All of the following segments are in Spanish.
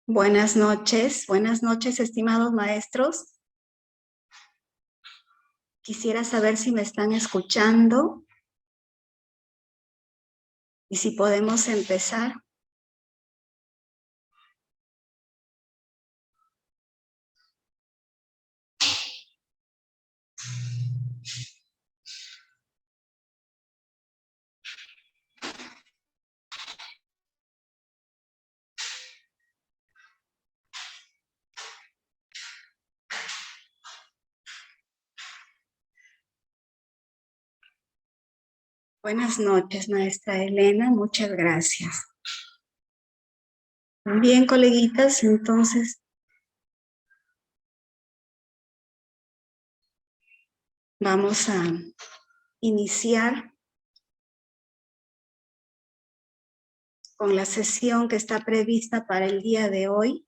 Buenas noches, estimados maestros. Quisiera saber si me están escuchando y si podemos empezar. Buenas noches, maestra Elena, muchas gracias. Bien, coleguitas, entonces vamos a iniciar con la sesión que está prevista para el día de hoy.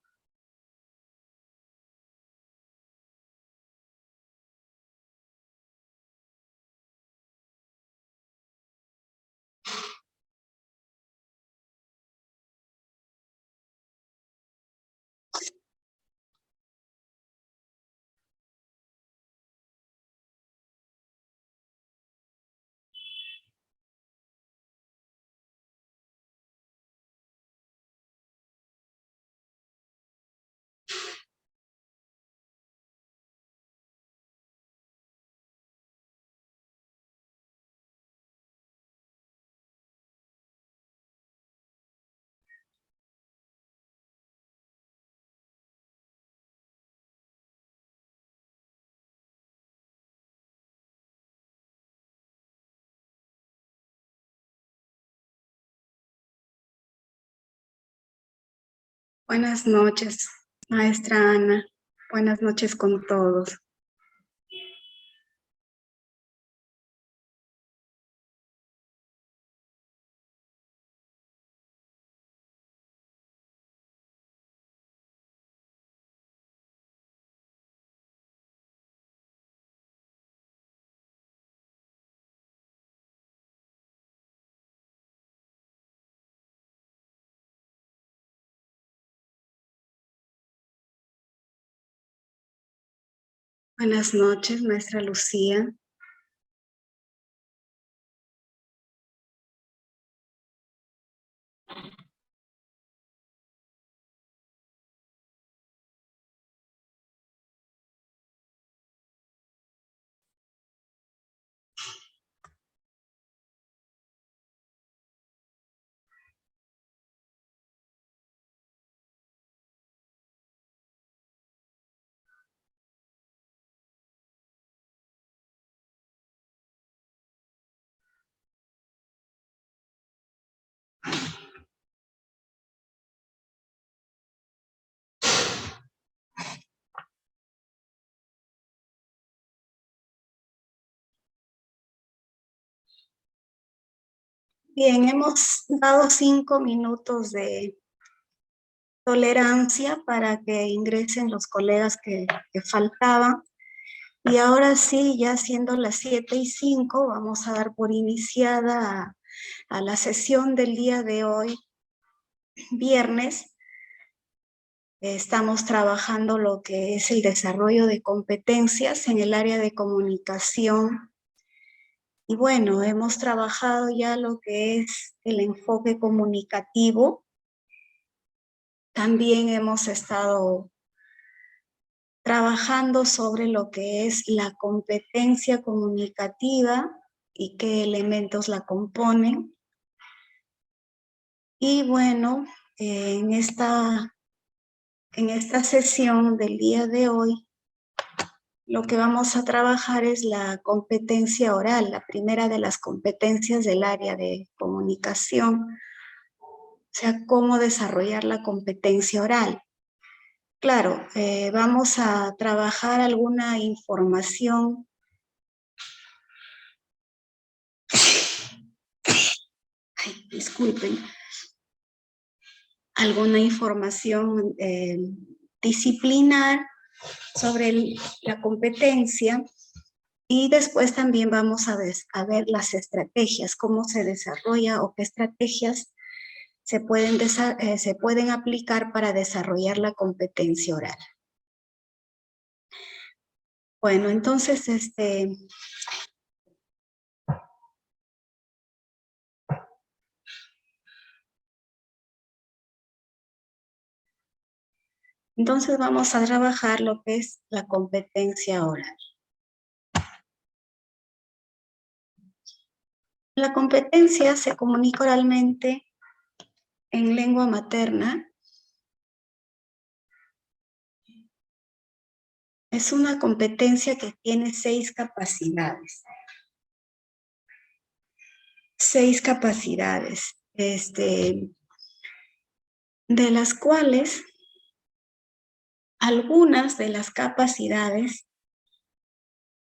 Buenas noches, maestra Ana. Buenas noches con todos. Buenas noches, maestra Lucía. Bien, hemos dado 5 minutos de tolerancia para que ingresen los colegas que faltaban. Y ahora sí, ya siendo las 7:05, vamos a dar por iniciada a la sesión del día de hoy, viernes. Estamos trabajando lo que es el desarrollo de competencias en el área de comunicación. Y bueno, hemos trabajado ya lo que es el enfoque comunicativo. También hemos estado trabajando sobre lo que es la competencia comunicativa y qué elementos la componen. Y bueno, en esta sesión del día de hoy, lo que vamos a trabajar es la competencia oral, la primera de las competencias del área de comunicación, o sea, cómo desarrollar la competencia oral. Claro, vamos a trabajar alguna información. Ay, disculpen. Alguna información disciplinar sobre la competencia y después también vamos a ver las estrategias, cómo se desarrolla o qué estrategias se pueden aplicar para desarrollar la competencia oral. Bueno, entonces, entonces vamos a trabajar lo que es la competencia oral. La competencia se comunica oralmente en lengua materna. Es una competencia que tiene 6 capacidades. 6 capacidades, de las cuales algunas de las capacidades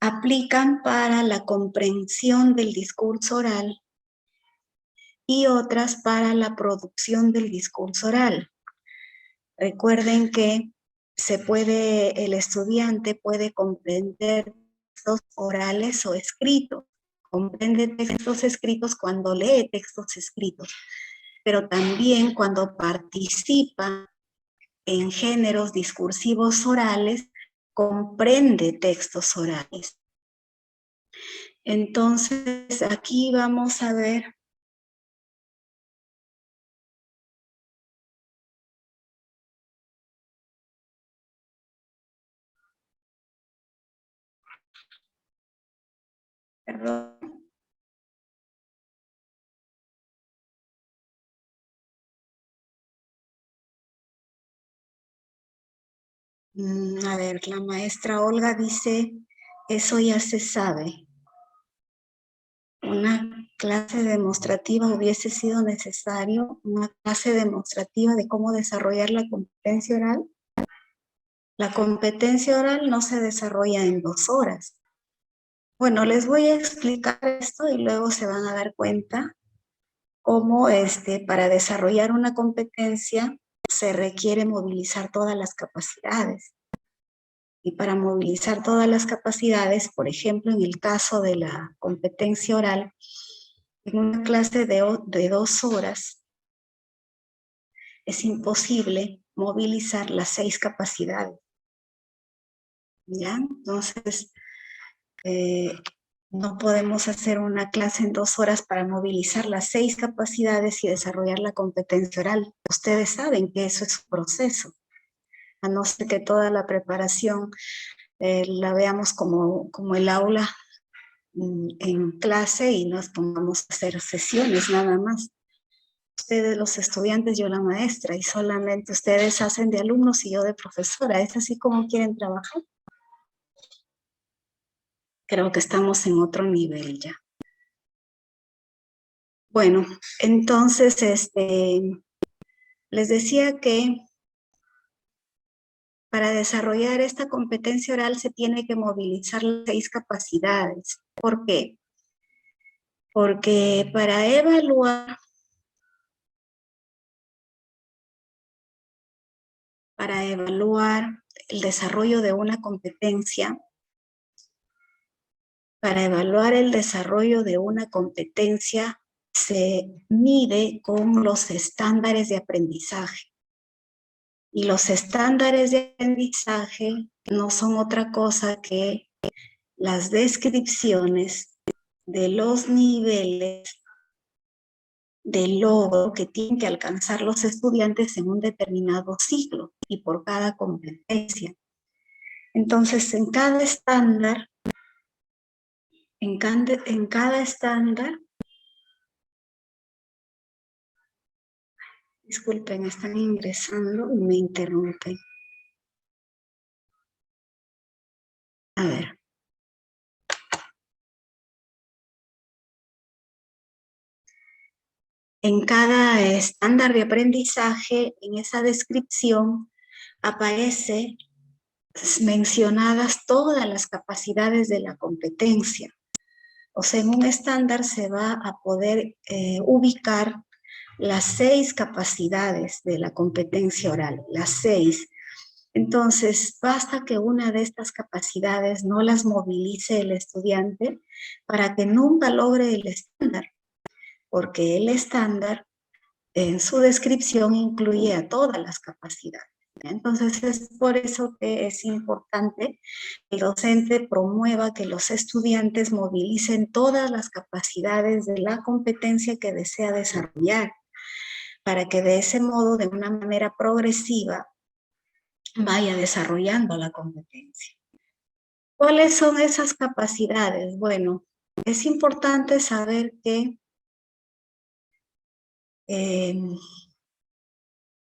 aplican para la comprensión del discurso oral y otras para la producción del discurso oral. Recuerden que el estudiante puede comprender textos orales o escritos. Comprende textos escritos cuando lee textos escritos, pero también cuando participa en géneros discursivos orales, comprende textos orales. Entonces, aquí vamos a ver perdón. A ver, la maestra Olga dice, eso ya se sabe. Una clase demostrativa hubiese sido necesario, una clase demostrativa de cómo desarrollar la competencia oral. La competencia oral no se desarrolla en 2 horas. Bueno, les voy a explicar esto y luego se van a dar cuenta cómo para desarrollar una competencia se requiere movilizar todas las capacidades. Y para movilizar todas las capacidades, por ejemplo, en el caso de la competencia oral, en una clase de 2 horas, es imposible movilizar las 6 capacidades. ¿Ya? Entonces, no podemos hacer una clase en 2 horas para movilizar las 6 capacidades y desarrollar la competencia oral. Ustedes saben que eso es un proceso, a no ser que toda la preparación la veamos como el aula en clase y nos pongamos a hacer sesiones nada más. Ustedes los estudiantes, yo la maestra, y solamente ustedes hacen de alumnos y yo de profesora. ¿Es así como quieren trabajar? Creo que estamos en otro nivel ya. Bueno, entonces, les decía que para desarrollar esta competencia oral se tiene que movilizar las 6 capacidades. ¿Por qué? Porque para evaluar el desarrollo de una competencia, se mide con los estándares de aprendizaje. Y los estándares de aprendizaje no son otra cosa que las descripciones de los niveles de logro que tienen que alcanzar los estudiantes en un determinado ciclo y por cada competencia. Entonces, en cada estándar, disculpen, están ingresando y me interrumpen. A ver. En cada estándar de aprendizaje, en esa descripción, aparece mencionadas todas las capacidades de la competencia. O sea, en un estándar se va a poder ubicar las 6 capacidades de la competencia oral, las 6. Entonces, basta que una de estas capacidades no las movilice el estudiante para que nunca logre el estándar, porque el estándar en su descripción incluye a todas las capacidades. Entonces es por eso que es importante que el docente promueva que los estudiantes movilicen todas las capacidades de la competencia que desea desarrollar, para que de ese modo, de una manera progresiva, vaya desarrollando la competencia. ¿Cuáles son esas capacidades? Bueno, es importante saber que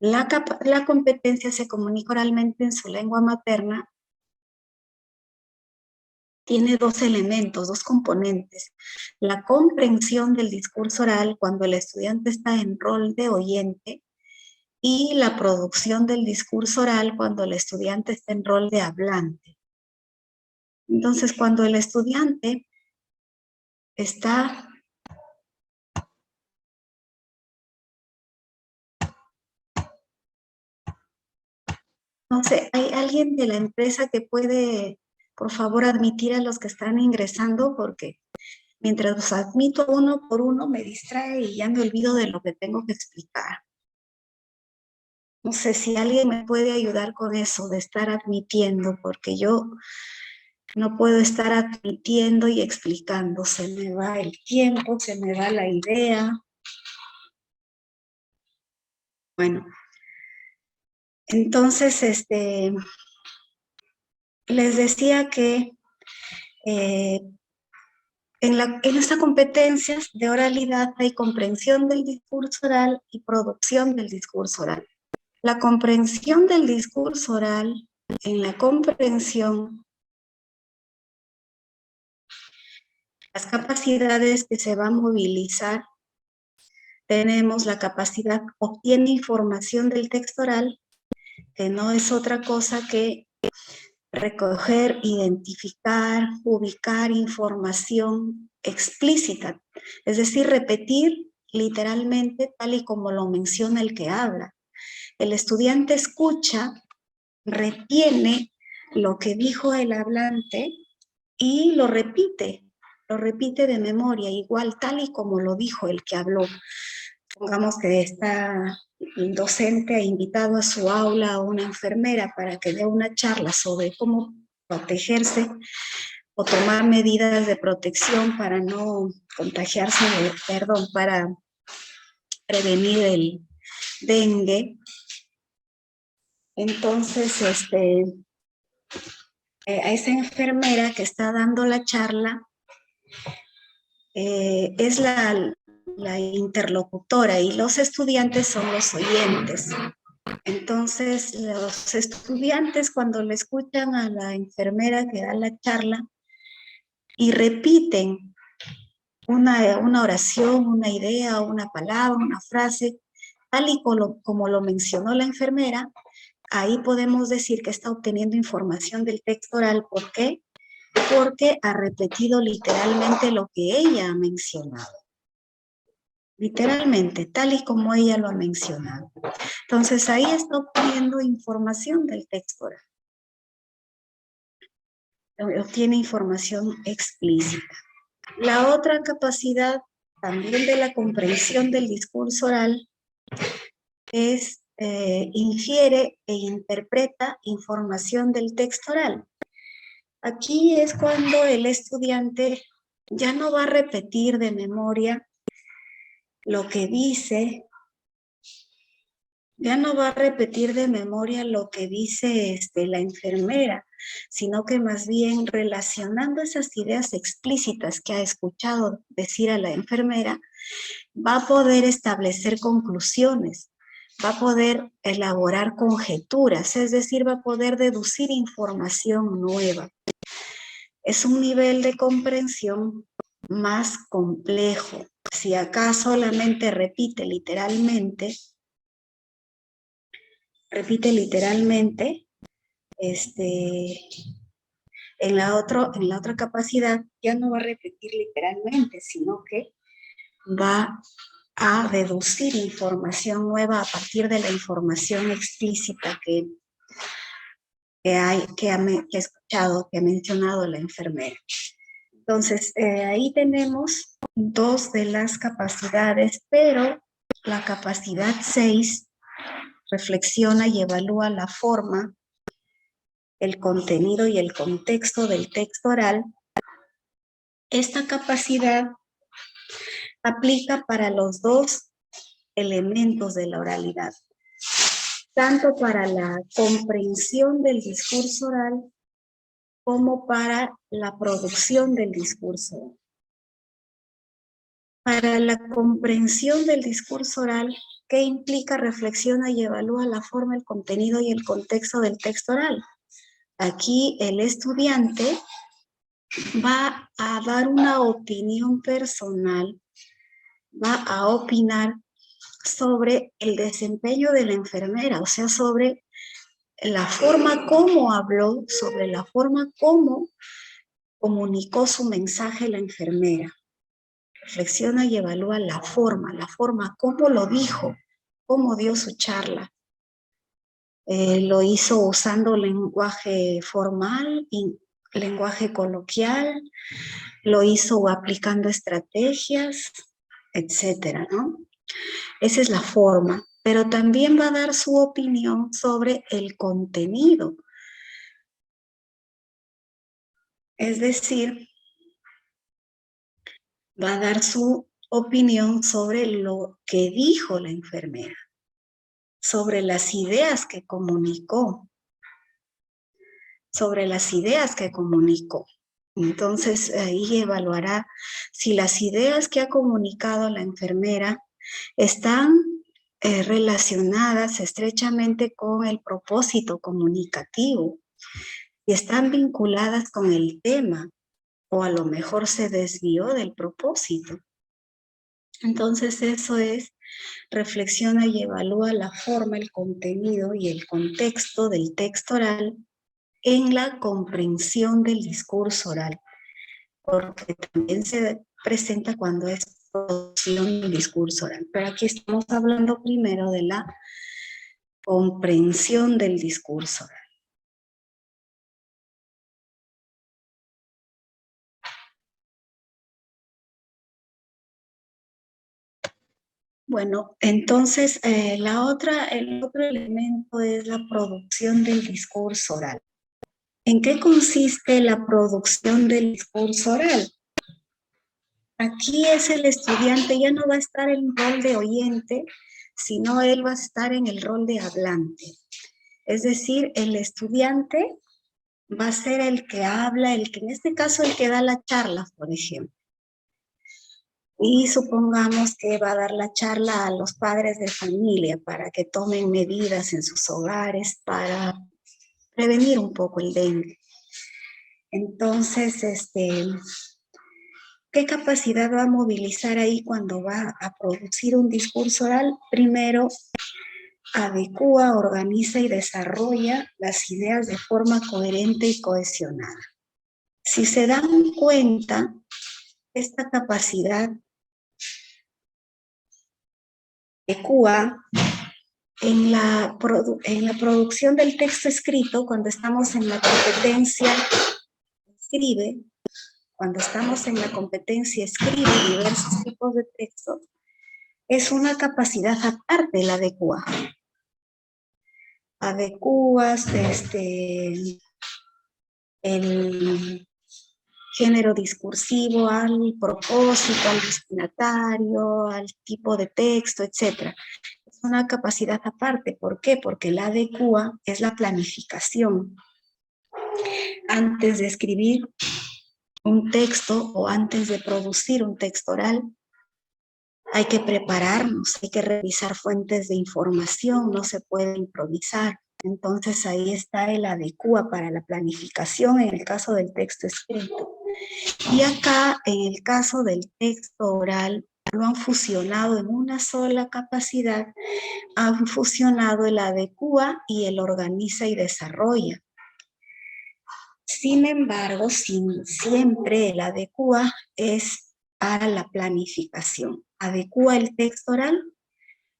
la competencia se comunica oralmente en su lengua materna. Tiene dos elementos, dos componentes. La comprensión del discurso oral cuando el estudiante está en rol de oyente y la producción del discurso oral cuando el estudiante está en rol de hablante. Entonces, cuando el estudiante está no sé, ¿hay alguien de la empresa que puede, por favor, admitir a los que están ingresando? Porque mientras los admito uno por uno me distrae y ya me olvido de lo que tengo que explicar. No sé si alguien me puede ayudar con eso de estar admitiendo, porque yo no puedo estar admitiendo y explicando. Se me va el tiempo, se me va la idea. Bueno, entonces, les decía que en esta competencia de oralidad hay comprensión del discurso oral y producción del discurso oral. La comprensión del discurso oral, en la comprensión, las capacidades que se va a movilizar, tenemos la capacidad, obtiene información del texto oral, que no es otra cosa que recoger, identificar, ubicar información explícita, es decir, repetir literalmente tal y como lo menciona el que habla. El estudiante escucha, retiene lo que dijo el hablante y lo repite de memoria, igual tal y como lo dijo el que habló. Pongamos que está el docente ha invitado a su aula a una enfermera para que dé una charla sobre cómo protegerse o tomar medidas de protección para no contagiarse, para prevenir el dengue. Entonces, a esa enfermera que está dando la charla es la interlocutora y los estudiantes son los oyentes. Entonces, los estudiantes cuando le escuchan a la enfermera que da la charla y repiten una oración, una idea, una palabra, una frase, tal y como lo mencionó la enfermera, ahí podemos decir que está obteniendo información del texto oral. ¿Por qué? Porque ha repetido literalmente lo que ella ha mencionado. Literalmente, tal y como ella lo ha mencionado. Entonces, ahí está obteniendo información del texto oral. Obtiene información explícita. La otra capacidad también de la comprensión del discurso oral es infiere e interpreta información del texto oral. Aquí es cuando el estudiante ya no va a repetir de memoria lo que dice, ya no va a repetir de memoria lo que dice la enfermera, sino que más bien relacionando esas ideas explícitas que ha escuchado decir a la enfermera, va a poder establecer conclusiones, va a poder elaborar conjeturas, es decir, va a poder deducir información nueva. Es un nivel de comprensión más complejo. Si acá solamente repite literalmente, en la otra capacidad ya no va a repetir literalmente, sino que va a deducir información nueva a partir de la información explícita que ha escuchado, que ha mencionado la enfermera. Entonces, ahí tenemos dos de las capacidades, pero La capacidad 6 reflexiona y evalúa la forma, el contenido y el contexto del texto oral. Esta capacidad aplica para los dos elementos de la oralidad, tanto para la comprensión del discurso oral como para la producción del discurso oral. Para la comprensión del discurso oral, ¿qué implica? Reflexiona y evalúa la forma, el contenido y el contexto del texto oral. Aquí el estudiante va a dar una opinión personal, va a opinar sobre el desempeño de la enfermera, o sea, sobre la forma como habló, sobre la forma como comunicó su mensaje la enfermera. Reflexiona y evalúa la forma, cómo lo dijo, cómo dio su charla. Lo hizo usando lenguaje formal y lenguaje coloquial, lo hizo aplicando estrategias, etcétera, ¿no? Esa es la forma, pero también va a dar su opinión sobre el contenido. Es decir, va a dar su opinión sobre lo que dijo la enfermera, sobre las ideas que comunicó, Entonces, ahí evaluará si las ideas que ha comunicado la enfermera están relacionadas estrechamente con el propósito comunicativo y están vinculadas con el tema, o a lo mejor se desvió del propósito. Entonces, eso es, reflexiona y evalúa la forma, el contenido y el contexto del texto oral en la comprensión del discurso oral, porque también se presenta cuando es producción del discurso oral. Pero aquí estamos hablando primero de la comprensión del discurso oral. Bueno, entonces el otro elemento es la producción del discurso oral. ¿En qué consiste la producción del discurso oral? Aquí es el estudiante, ya no va a estar en rol de oyente, sino él va a estar en el rol de hablante. Es decir, el estudiante va a ser el que habla, el que en este caso el que da la charla, por ejemplo. Y supongamos que va a dar la charla a los padres de familia para que tomen medidas en sus hogares para prevenir un poco el dengue. Entonces, ¿qué capacidad va a movilizar ahí cuando va a producir un discurso oral? Primero, adecúa, organiza y desarrolla las ideas de forma coherente y cohesionada. Si se dan cuenta, esta capacidad adecúa en la producción del texto escrito, cuando estamos en la competencia escribe, diversos tipos de texto, es una capacidad aparte la adecúa. Adecuas el género discursivo al propósito, al destinatario, al tipo de texto, etc. Es una capacidad aparte. ¿Por qué? Porque la adecúa es la planificación. Antes de escribir un texto o antes de producir un texto oral, hay que prepararnos, hay que revisar fuentes de información, no se puede improvisar. Entonces ahí está el adecúa para la planificación en el caso del texto escrito. Y acá, en el caso del texto oral, lo han fusionado en una sola capacidad, han fusionado el adecúa y el organiza y desarrolla. Sin embargo, siempre el adecúa es para la planificación. Adecúa el texto oral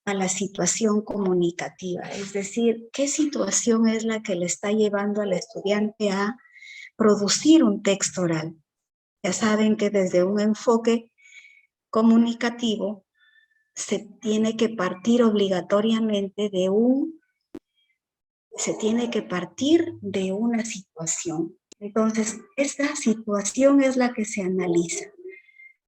a la situación comunicativa, es decir, qué situación es la que le está llevando al estudiante a producir un texto oral. Ya saben que desde un enfoque comunicativo se tiene que partir obligatoriamente de una situación. Entonces, esta situación es la que se analiza.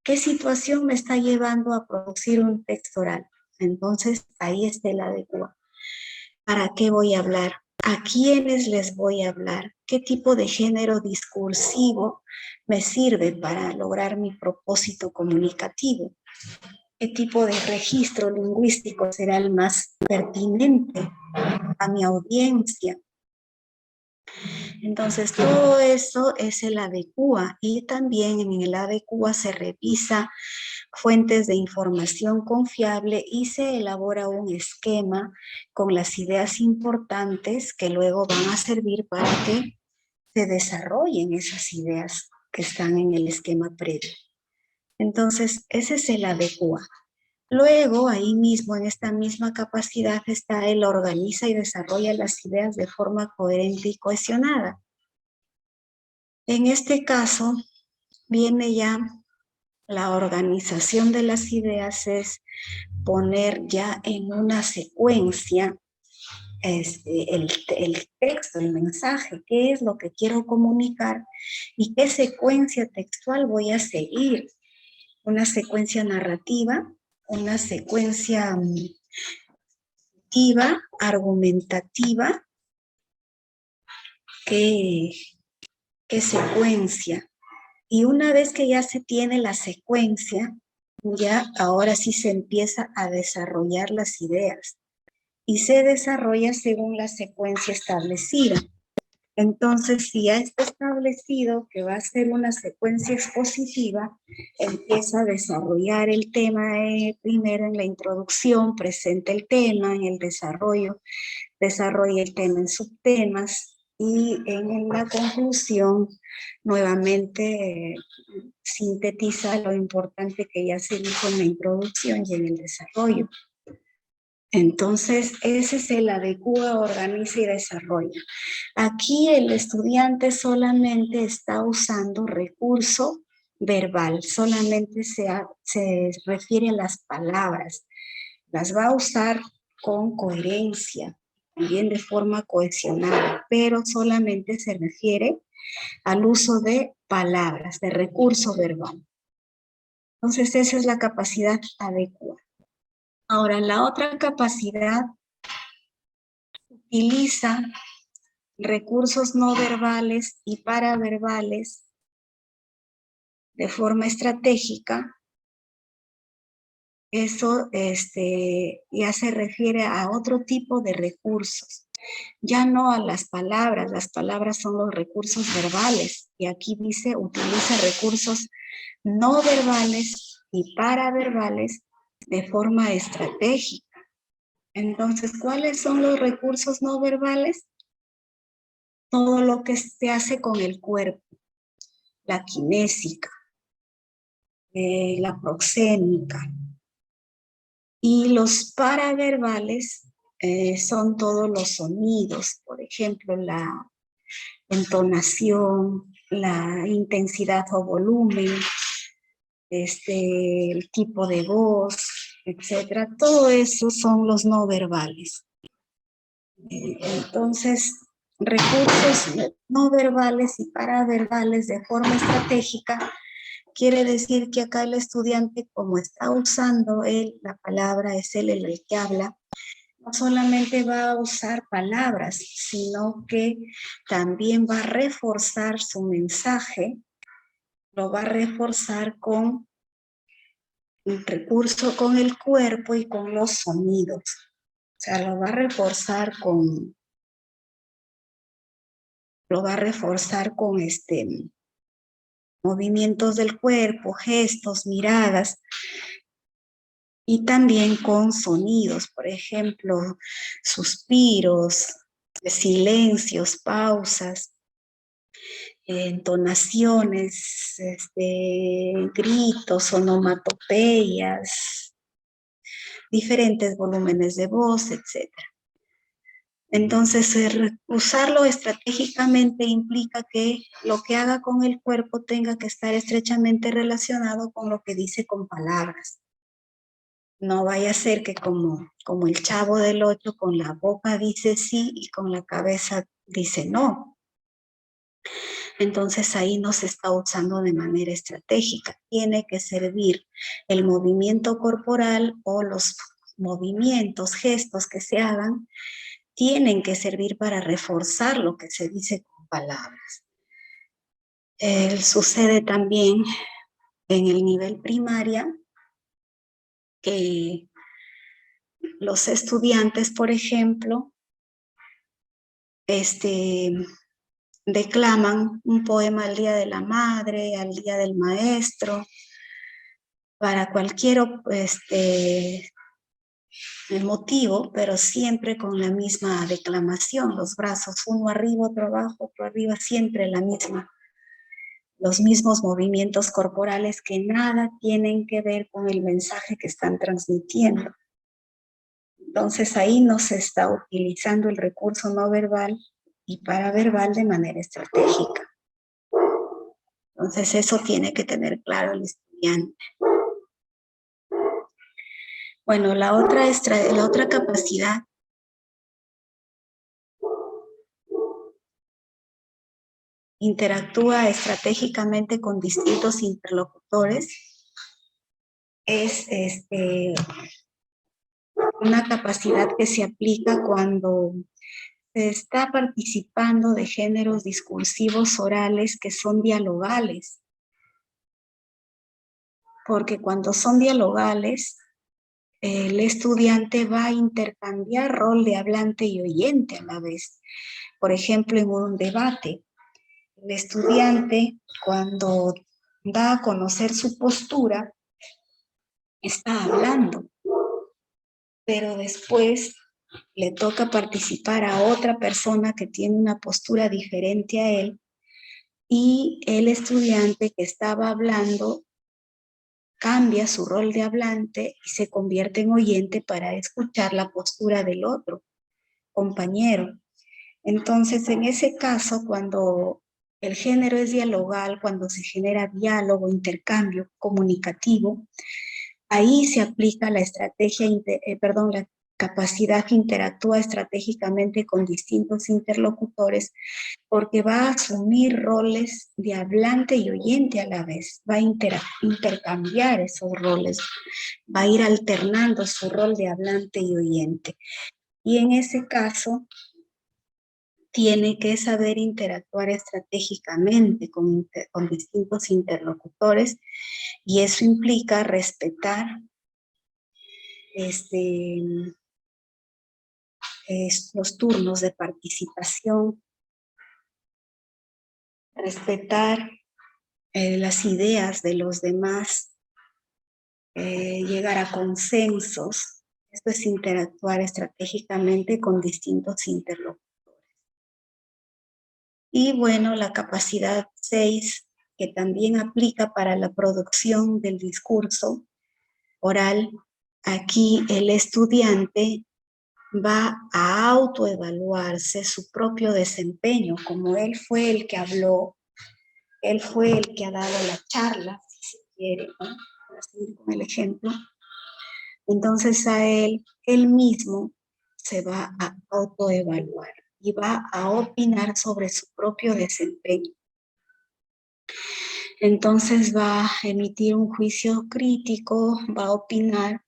¿Qué situación me está llevando a producir un texto oral? Entonces, ahí está el adecuado. ¿Para qué voy a hablar? ¿A quiénes les voy a hablar? ¿Qué tipo de género discursivo me sirve para lograr mi propósito comunicativo? ¿Qué tipo de registro lingüístico será el más pertinente a mi audiencia? Entonces, todo eso es el ADECUA, y también en el ADECUA se revisa fuentes de información confiable y se elabora un esquema con las ideas importantes que luego van a servir para que se desarrollen esas ideas que están en el esquema previo. Entonces, ese es el ADECUA. Luego, ahí mismo, en esta misma capacidad, está el organiza y desarrolla las ideas de forma coherente y cohesionada. En este caso, viene ya la organización de las ideas, es poner ya en una secuencia el texto, el mensaje, qué es lo que quiero comunicar y qué secuencia textual voy a seguir. Una secuencia narrativa, una secuencia argumentativa, qué secuencia. Y una vez que ya se tiene la secuencia, ya ahora sí se empieza a desarrollar las ideas y se desarrolla según la secuencia establecida. Entonces, si ya está establecido que va a ser una secuencia expositiva, empieza a desarrollar el tema primero en la introducción, presenta el tema, en el desarrollo, desarrolla el tema en subtemas y en la conclusión nuevamente sintetiza lo importante que ya se dijo en la introducción y en el desarrollo. Entonces, ese es el adecua, organiza y desarrolla. Aquí el estudiante solamente está usando recurso verbal, solamente se refiere a las palabras. Las va a usar con coherencia, también de forma cohesionada, pero solamente se refiere al uso de palabras, de recurso verbal. Entonces, esa es la capacidad adecua. Ahora, la otra capacidad utiliza recursos no verbales y paraverbales de forma estratégica. Eso ya se refiere a otro tipo de recursos, ya no a las palabras son los recursos verbales, y aquí dice utiliza recursos no verbales y paraverbales de forma estratégica. Entonces, ¿cuáles son los recursos no verbales? Todo lo que se hace con el cuerpo, la kinésica, la proxémica. Y los paraverbales son todos los sonidos, por ejemplo, la entonación, la intensidad o volumen, el tipo de voz, etcétera. Todo eso son los no verbales. Entonces, recursos no verbales y paraverbales de forma estratégica quiere decir que acá el estudiante, como está usando él, la palabra es él el que habla, no solamente va a usar palabras, sino que también va a reforzar su mensaje, lo va a reforzar con un recurso, con el cuerpo y con los sonidos. O sea, lo va a reforzar con movimientos del cuerpo, gestos, miradas, y también con sonidos, por ejemplo, suspiros, silencios, pausas, entonaciones, gritos, onomatopeyas, diferentes volúmenes de voz, etc. Entonces, usarlo estratégicamente implica que lo que haga con el cuerpo tenga que estar estrechamente relacionado con lo que dice con palabras. No vaya a ser que como el Chavo del Ocho, con la boca dice sí y con la cabeza dice no. Entonces ahí no se está usando de manera estratégica. Tiene que servir el movimiento corporal o los movimientos, gestos que se hagan, tienen que servir para reforzar lo que se dice con palabras. Sucede también en el nivel primaria que los estudiantes, por ejemplo, declaman un poema al Día de la Madre, al Día del Maestro, para cualquier el motivo, pero siempre con la misma declamación, los brazos uno arriba, otro abajo, otro arriba, siempre los mismos movimientos corporales que nada tienen que ver con el mensaje que están transmitiendo. Entonces ahí no se está utilizando el recurso no verbal y paraverbal de manera estratégica. Entonces eso tiene que tener claro el estudiante. Bueno, la otra capacidad interactúa estratégicamente con distintos interlocutores. Es una capacidad que se aplica cuando se está participando de géneros discursivos orales que son dialogales. Porque cuando son dialogales, el estudiante va a intercambiar rol de hablante y oyente a la vez. Por ejemplo, en un debate, el estudiante, cuando da a conocer su postura, está hablando, pero después le toca participar a otra persona que tiene una postura diferente a él, y el estudiante que estaba hablando cambia su rol de hablante y se convierte en oyente para escuchar la postura del otro compañero. Entonces, en ese caso, cuando el género es dialogal, cuando se genera diálogo, intercambio comunicativo, ahí se aplica la la capacidad que interactúa estratégicamente con distintos interlocutores, porque va a asumir roles de hablante y oyente a la vez, va a intercambiar esos roles, va a ir alternando su rol de hablante y oyente. Y en ese caso, tiene que saber interactuar estratégicamente con distintos interlocutores, y eso implica respetar los turnos de participación, respetar las ideas de los demás, llegar a consensos. Esto es interactuar estratégicamente con distintos interlocutores. Y bueno, la capacidad 6, que también aplica para la producción del discurso oral, aquí el estudiante va a autoevaluarse su propio desempeño, como él fue el que habló, él fue el que ha dado la charla, si se quiere, ¿no? Para seguir con el ejemplo. Entonces él mismo se va a autoevaluar y va a opinar sobre su propio desempeño. Entonces va a emitir un juicio crítico, va a opinar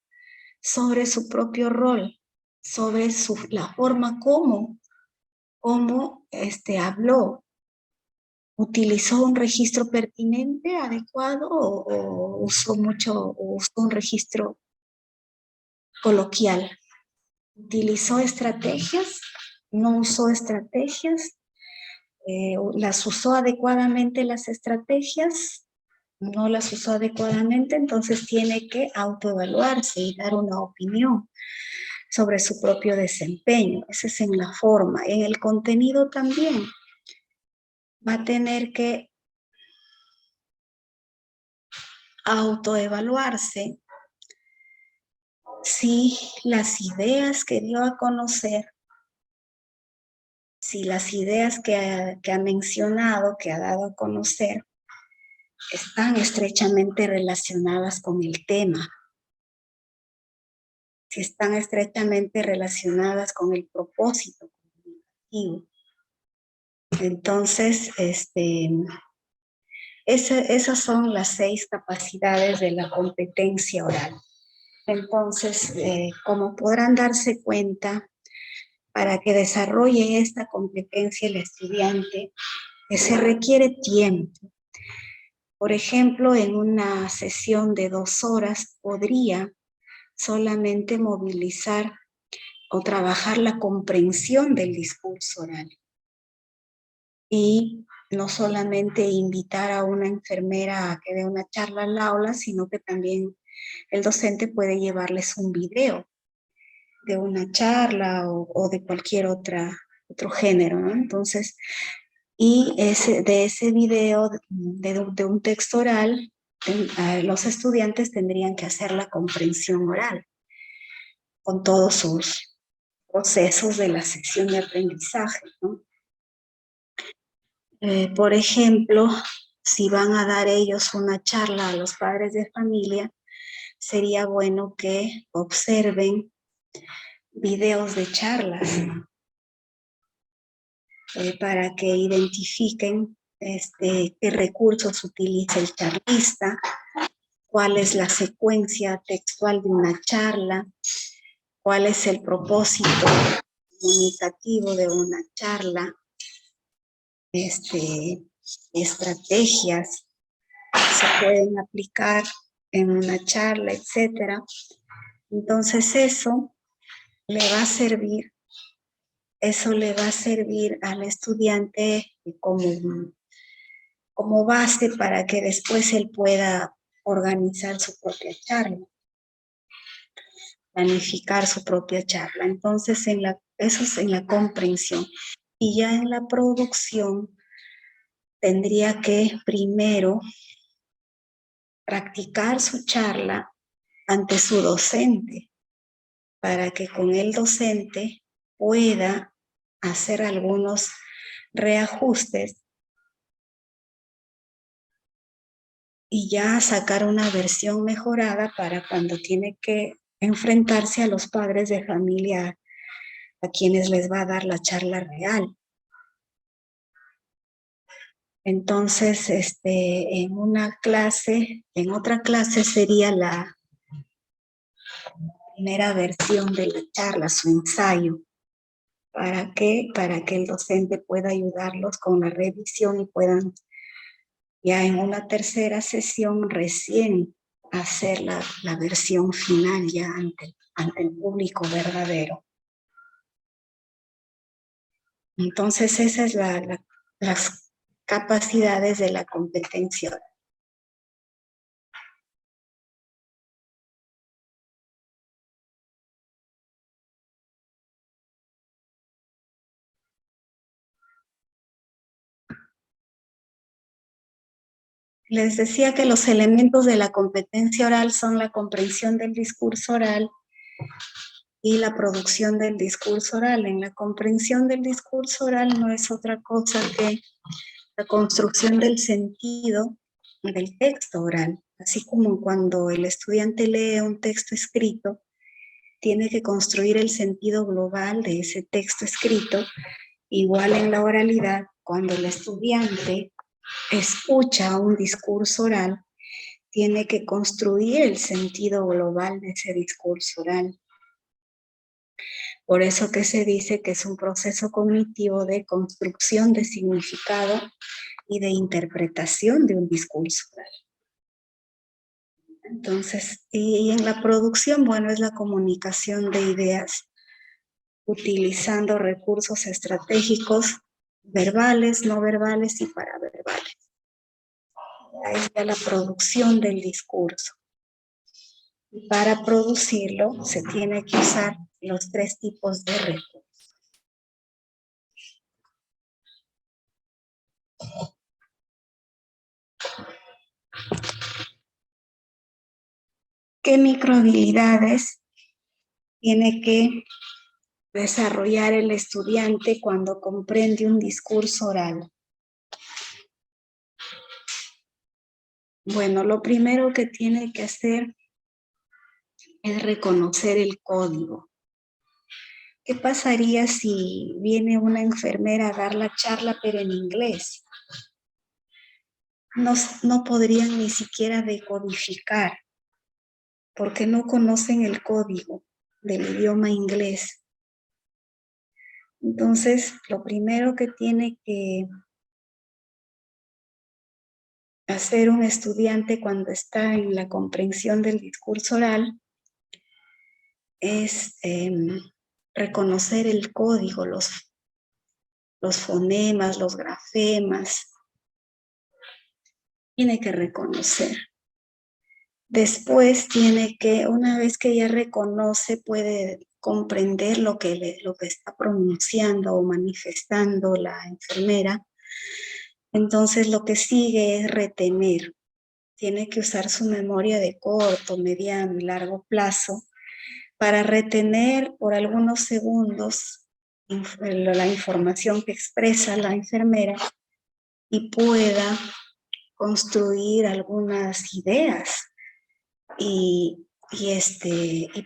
sobre su propio rol, sobre la forma como habló. ¿Utilizó un registro pertinente, adecuado, o usó un registro coloquial? ¿Utilizó estrategias? ¿No usó estrategias? ¿Las usó adecuadamente las estrategias? ¿No las usó adecuadamente? Entonces tiene que autoevaluarse y dar una opinión sobre su propio desempeño. Esa es en la forma. En el contenido también va a tener que autoevaluarse si las ideas que dio a conocer, si las ideas que ha mencionado, que ha dado a conocer, están estrechamente relacionadas con el tema. si están estrechamente relacionadas con el propósito comunicativo. Entonces, esas son las 6 capacidades de la competencia oral. Entonces, como podrán darse cuenta, para que desarrolle esta competencia el estudiante, se requiere tiempo. Por ejemplo, en una sesión de 2 horas podría solamente movilizar o trabajar la comprensión del discurso oral. Y no solamente invitar a una enfermera a que dé una charla al aula, sino que también el docente puede llevarles un video de una charla o de cualquier otro género, ¿no? Entonces, y de ese video, de un texto oral, los estudiantes tendrían que hacer la comprensión oral con todos sus procesos de la sección de aprendizaje, ¿no? Por ejemplo, si van a dar ellos una charla a los padres de familia, sería bueno que observen videos de charlas para que identifiquen qué recursos utiliza el charlista, cuál es la secuencia textual de una charla, cuál es el propósito comunicativo de una charla, estrategias se pueden aplicar en una charla, etc. Entonces eso le va a servir al estudiante como base para que después él pueda organizar su propia charla, planificar su propia charla. Entonces, eso es en la comprensión. Y ya en la producción tendría que primero practicar su charla ante su docente, para que con el docente pueda hacer algunos reajustes y ya sacar una versión mejorada para cuando tiene que enfrentarse a los padres de familia a quienes les va a dar la charla real. Entonces, en otra clase sería la primera versión de la charla, su ensayo. ¿Para qué? Para que el docente pueda ayudarlos con la revisión y puedan ya en una tercera sesión recién hacer la versión final ya ante el público verdadero. Entonces esas son las capacidades de la competencia oral. Les decía que los elementos de la competencia oral son la comprensión del discurso oral y la producción del discurso oral. En la comprensión del discurso oral no es otra cosa que la construcción del sentido del texto oral. Así como cuando el estudiante lee un texto escrito, tiene que construir el sentido global de ese texto escrito. Igual en la oralidad, cuando el estudiante escucha un discurso oral, tiene que construir el sentido global de ese discurso oral. Por eso que se dice que es un proceso cognitivo de construcción de significado y de interpretación de un discurso oral. Entonces, y en la producción, bueno, es la comunicación de ideas utilizando recursos estratégicos verbales, no verbales y paraverbales. Ahí está la producción del discurso. Y para producirlo se tiene que usar los 3 tipos de recursos. ¿Qué microhabilidades tiene que desarrollar el estudiante cuando comprende un discurso oral? Bueno, lo primero que tiene que hacer es reconocer el código. ¿Qué pasaría si viene una enfermera a dar la charla, pero en inglés? No podrían ni siquiera decodificar, porque no conocen el código del idioma inglés. Entonces, lo primero que tiene que hacer un estudiante cuando está en la comprensión del discurso oral es reconocer el código, los fonemas, los grafemas. Tiene que reconocer. Después tiene que, una vez que ya reconoce, puede comprender lo que está pronunciando o manifestando la enfermera. Entonces lo que sigue es retener. Tiene que usar su memoria de corto, mediano y largo plazo para retener por algunos segundos la información que expresa la enfermera y pueda construir algunas ideas y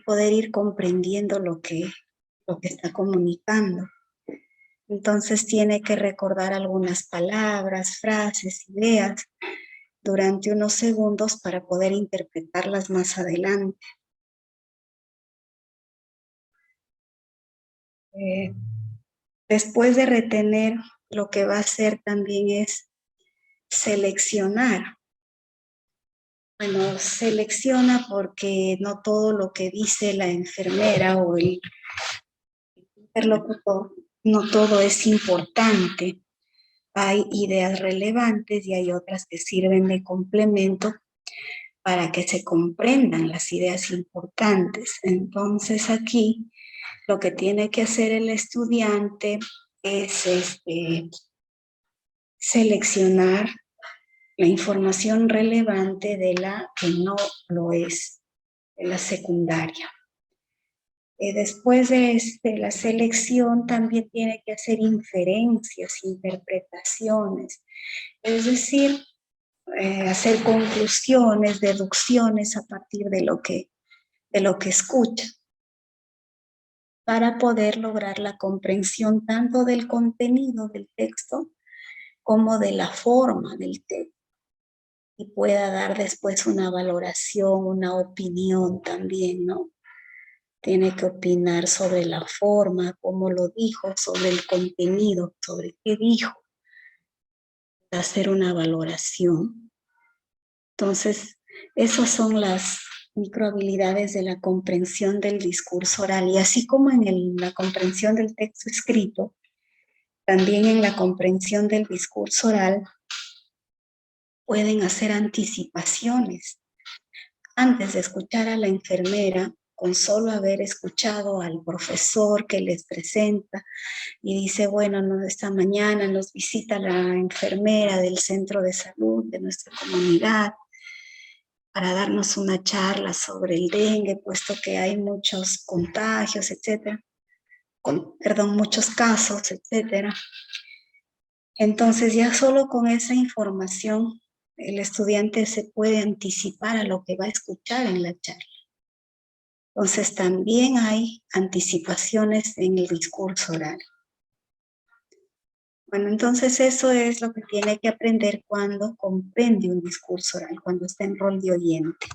poder ir comprendiendo lo que está comunicando. Entonces tiene que recordar algunas palabras, frases, ideas durante unos segundos para poder interpretarlas más adelante. Después de retener, lo que va a hacer también es seleccionar. Bueno, selecciona porque no todo lo que dice la enfermera o el interlocutor, no todo es importante. Hay ideas relevantes y hay otras que sirven de complemento para que se comprendan las ideas importantes. Entonces aquí lo que tiene que hacer el estudiante es seleccionar la información relevante de la que no lo es, de la secundaria. Después de la selección también tiene que hacer inferencias, interpretaciones, es decir, hacer conclusiones, deducciones a partir de lo que escucha, para poder lograr la comprensión tanto del contenido del texto como de la forma del texto y pueda dar después una valoración, una opinión también, ¿no? Tiene que opinar sobre la forma, cómo lo dijo, sobre el contenido, sobre qué dijo, hacer una valoración. Entonces, esas son las microhabilidades de la comprensión del discurso oral. Y así como en la comprensión del texto escrito, también en la comprensión del discurso oral pueden hacer anticipaciones. Antes de escuchar a la enfermera, con solo haber escuchado al profesor que les presenta y dice, bueno, esta mañana nos visita la enfermera del centro de salud de nuestra comunidad para darnos una charla sobre el dengue, puesto que hay muchos contagios, etcétera, muchos casos, etcétera. Entonces ya solo con esa información el estudiante se puede anticipar a lo que va a escuchar en la charla. Entonces también hay anticipaciones en el discurso oral. Bueno, entonces eso es lo que tiene que aprender cuando comprende un discurso oral, cuando está en rol de oyente.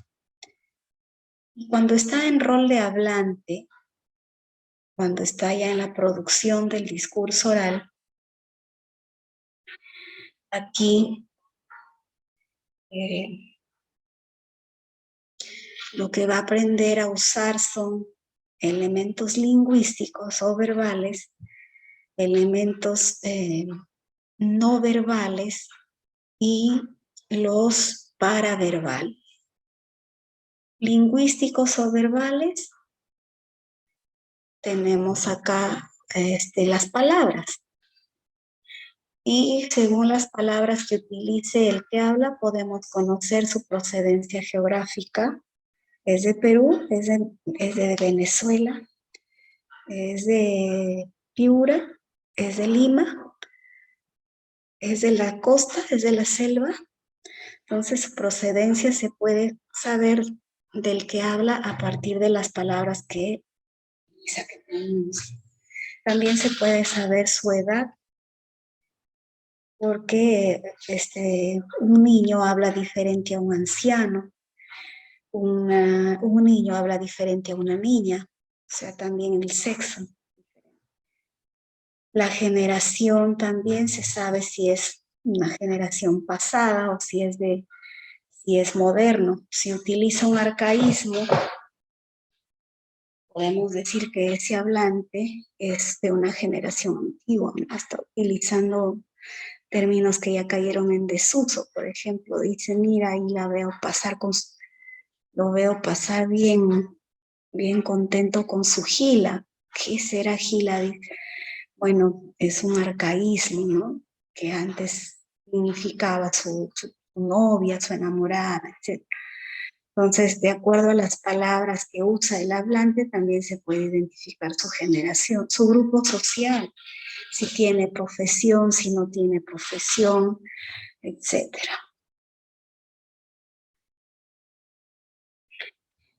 Y cuando está en rol de hablante, cuando está ya en la producción del discurso oral, aquí lo que va a aprender a usar son elementos lingüísticos o verbales, elementos no verbales y los paraverbales. Lingüísticos o verbales, tenemos acá las palabras. Y según las palabras que utilice el que habla, podemos conocer su procedencia geográfica. Es de Perú, es de Venezuela, es de Piura, es de Lima, es de la costa, es de la selva. Entonces su procedencia se puede saber del que habla a partir de las palabras que pronuncia. También se puede saber su edad, porque un niño habla diferente a un anciano, un niño habla diferente a una niña, o sea, también el sexo. La generación también se sabe si es una generación pasada o si es moderno. Si utiliza un arcaísmo, podemos decir que ese hablante es de una generación antigua, hasta utilizando términos que ya cayeron en desuso. Por ejemplo, dice, mira, ahí lo veo pasar bien contento con su gila. ¿Qué será gila? Bueno, es un arcaísmo, ¿no? Que antes significaba su novia, su enamorada, etc. Entonces, de acuerdo a las palabras que usa el hablante, también se puede identificar su generación, su grupo social, si tiene profesión, si no tiene profesión, etc.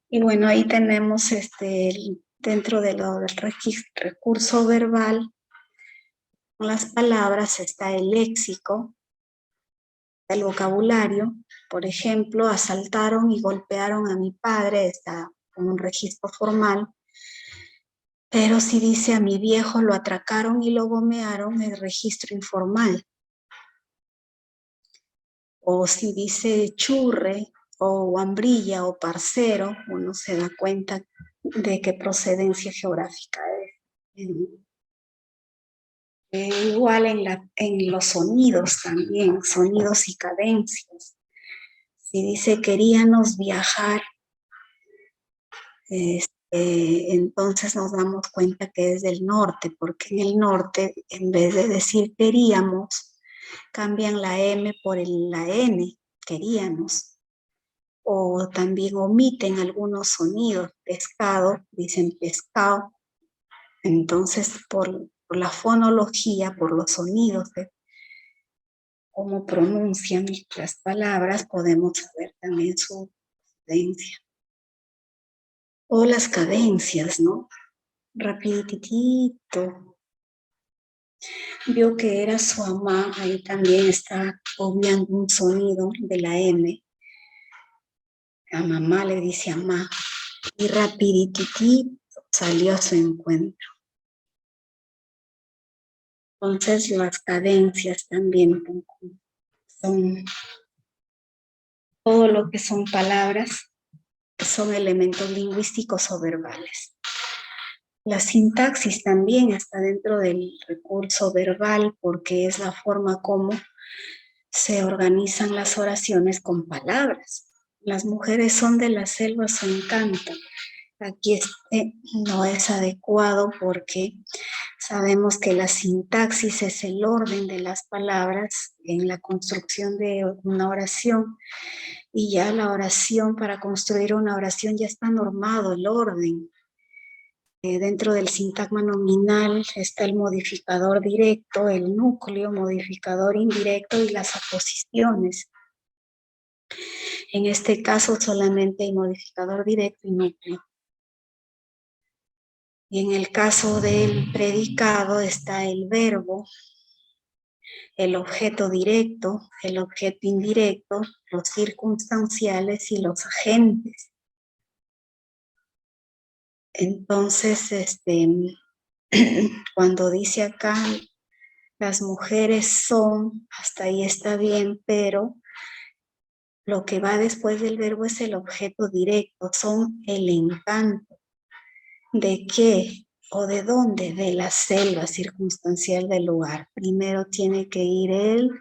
Y bueno, ahí tenemos dentro del recurso verbal, con las palabras está el léxico, el vocabulario. Por ejemplo, asaltaron y golpearon a mi padre, está con un registro formal. Pero si dice a mi viejo lo atracaron y lo gomearon, es registro informal. O si dice churre o hambrilla o parcero, uno se da cuenta de qué procedencia geográfica es. Igual en los sonidos también, sonidos y cadencias. Si dice queríamos viajar, entonces nos damos cuenta que es del norte, porque en el norte, en vez de decir queríamos, cambian la M por la N, queríamos. O también omiten algunos sonidos, pescado, dicen pescado. Entonces, por la fonología, por los sonidos de cómo pronuncian las palabras, podemos saber también su cadencia. O las cadencias, ¿no? Rapiditito. Vio que era su mamá, ahí también está obviando un sonido de la M. A mamá le dice mamá. Y rapiditito salió a su encuentro. Entonces las cadencias también son todo lo que son palabras, que son elementos lingüísticos o verbales. La sintaxis también está dentro del recurso verbal porque es la forma como se organizan las oraciones con palabras. Las mujeres son de la selva, su encanto. Aquí no es adecuado porque sabemos que la sintaxis es el orden de las palabras en la construcción de una oración y ya la oración, para construir una oración ya está normado el orden. Dentro del sintagma nominal está el modificador directo, el núcleo, modificador indirecto y las aposiciones. En este caso solamente hay modificador directo y núcleo. Y en el caso del predicado está el verbo, el objeto directo, el objeto indirecto, los circunstanciales y los agentes. Entonces, cuando dice acá, las mujeres son, hasta ahí está bien, pero lo que va después del verbo es el objeto directo, son el encanto. ¿De qué o de dónde? De la selva circunstancial del lugar. Primero tiene que ir el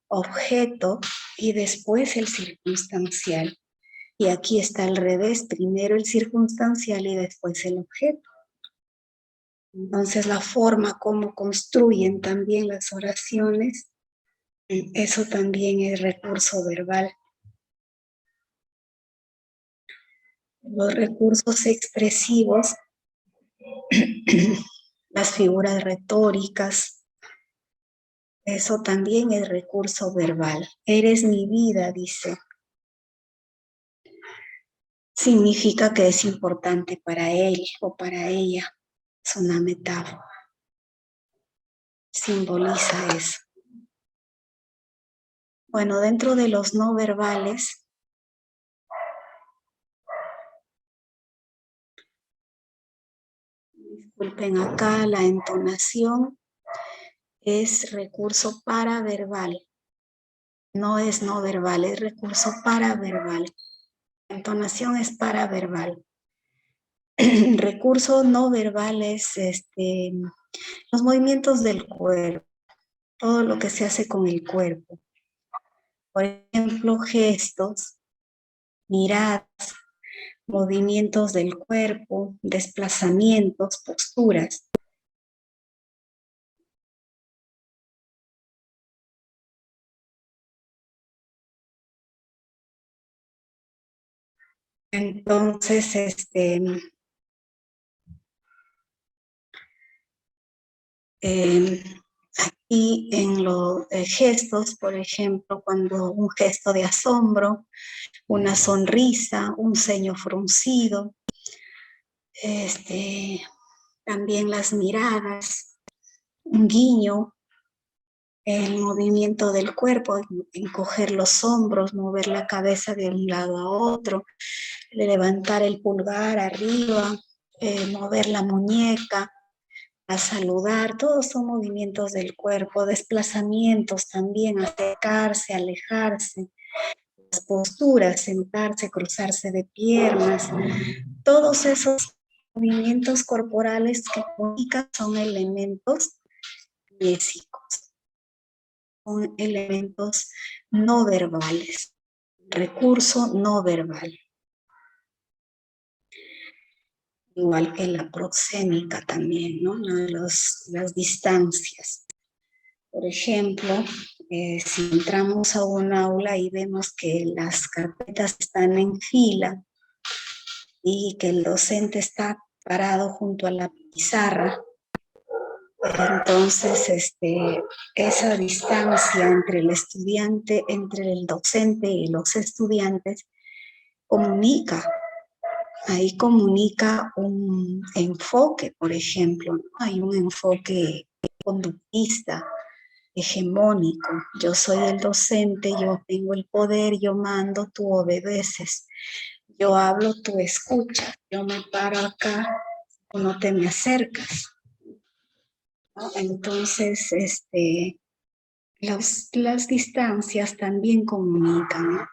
objeto y después el circunstancial. Y aquí está al revés, primero el circunstancial y después el objeto. Entonces la forma como construyen también las oraciones, eso también es recurso verbal. Los recursos expresivos, las figuras retóricas, eso también es recurso verbal. Eres mi vida, dice. significa que es importante para él o para ella. Es una metáfora. Simboliza eso. Bueno, dentro de los no verbales, disculpen acá, la entonación es recurso paraverbal. No es no verbal, es recurso paraverbal. La entonación es paraverbal. Recurso no verbal es los movimientos del cuerpo, todo lo que se hace con el cuerpo. Por ejemplo, gestos, miradas, movimientos del cuerpo, desplazamientos, posturas. Entonces, aquí en los gestos, por ejemplo, cuando un gesto de asombro, una sonrisa, un ceño fruncido, también las miradas, un guiño, el movimiento del cuerpo, encoger los hombros, mover la cabeza de un lado a otro, levantar el pulgar arriba, mover la muñeca, a saludar, todos son movimientos del cuerpo, desplazamientos también, acercarse, alejarse, las posturas, sentarse, cruzarse de piernas, todos esos movimientos corporales que comunican son elementos kinésicos, son elementos no verbales, recurso no verbal. Igual que la proxémica también, ¿no? Las distancias. Por ejemplo, si entramos a un aula y vemos que las carpetas están en fila y que el docente está parado junto a la pizarra, entonces esa distancia entre el estudiante, entre el docente y los estudiantes comunica. Ahí comunica un enfoque, por ejemplo, ¿no? Hay un enfoque conductista, hegemónico. Yo soy el docente, yo tengo el poder, yo mando, tú obedeces. Yo hablo, tú escuchas. Yo me paro acá, tú no te me acercas, ¿no? Entonces, las distancias también comunican, ¿no?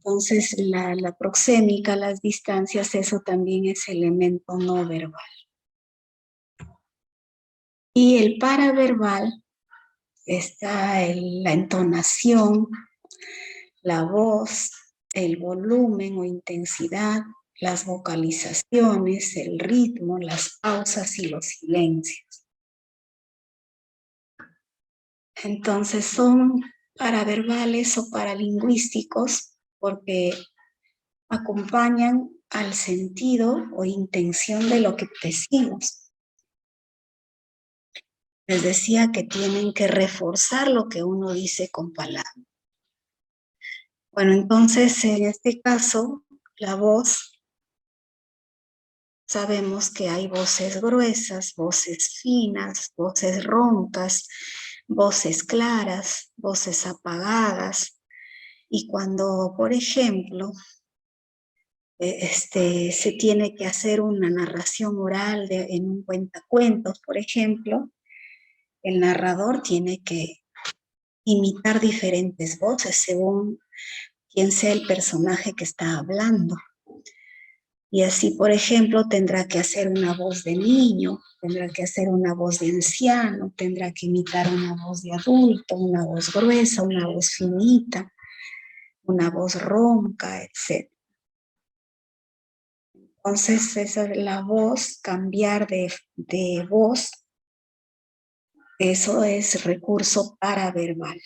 Entonces, la proxémica, las distancias, eso también es elemento no verbal. Y el paraverbal está la entonación, la voz, el volumen o intensidad, las vocalizaciones, el ritmo, las pausas y los silencios. Entonces son paraverbales o paralingüísticos porque acompañan al sentido o intención de lo que decimos. Les decía que tienen que reforzar lo que uno dice con palabras. Bueno, entonces en este caso, la voz, sabemos que hay voces gruesas, voces finas, voces roncas, voces claras, voces apagadas. Y cuando, por ejemplo, se tiene que hacer una narración oral en un cuentacuentos, por ejemplo, el narrador tiene que imitar diferentes voces según quién sea el personaje que está hablando. Y así, por ejemplo, tendrá que hacer una voz de niño, tendrá que hacer una voz de anciano, tendrá que imitar una voz de adulto, una voz gruesa, una voz finita, una voz ronca, etc. Entonces, esa es la voz, cambiar de voz, eso es recurso paraverbal.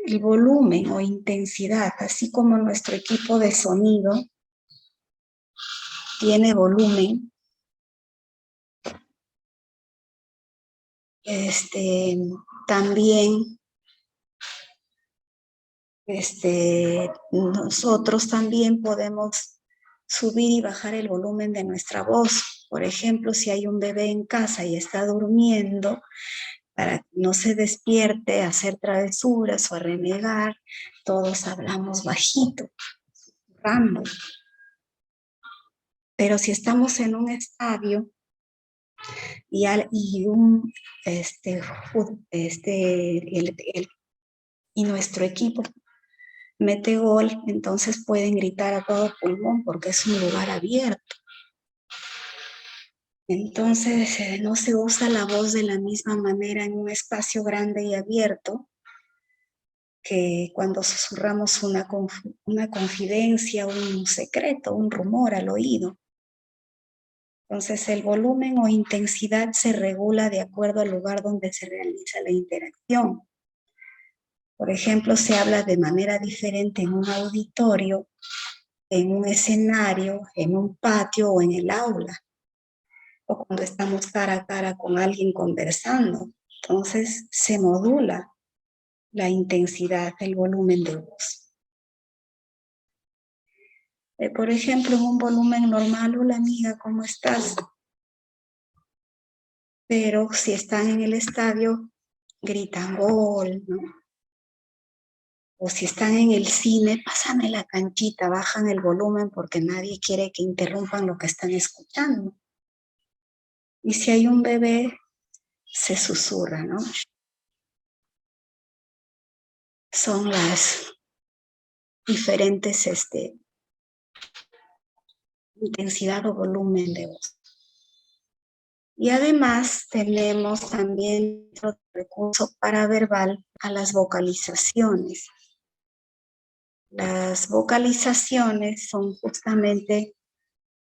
El volumen o intensidad, así como nuestro equipo de sonido tiene volumen, también nosotros también podemos subir y bajar el volumen de nuestra voz. Por ejemplo, si hay un bebé en casa y está durmiendo, para que no se despierte a hacer travesuras o a renegar, todos hablamos bajito, susurrando. Pero si estamos en un estadio y nuestro equipo mete gol, entonces pueden gritar a todo pulmón porque es un lugar abierto. Entonces no se usa la voz de la misma manera en un espacio grande y abierto que cuando susurramos una confidencia, un secreto, un rumor al oído. Entonces el volumen o intensidad se regula de acuerdo al lugar donde se realiza la interacción. Por ejemplo, se habla de manera diferente en un auditorio, en un escenario, en un patio o en el aula, o cuando estamos cara a cara con alguien conversando. Entonces se modula la intensidad, el volumen de voz. Por ejemplo, en un volumen normal, hola amiga, ¿cómo estás? Pero si están en el estadio, gritan gol, ¿no? O si están en el cine, pásame la canchita, bajan el volumen porque nadie quiere que interrumpan lo que están escuchando. Y si hay un bebé, se susurra, ¿no? Son las diferentes intensidad o volumen de voz. Y además tenemos también otro recurso paraverbal a las vocalizaciones. Las vocalizaciones son justamente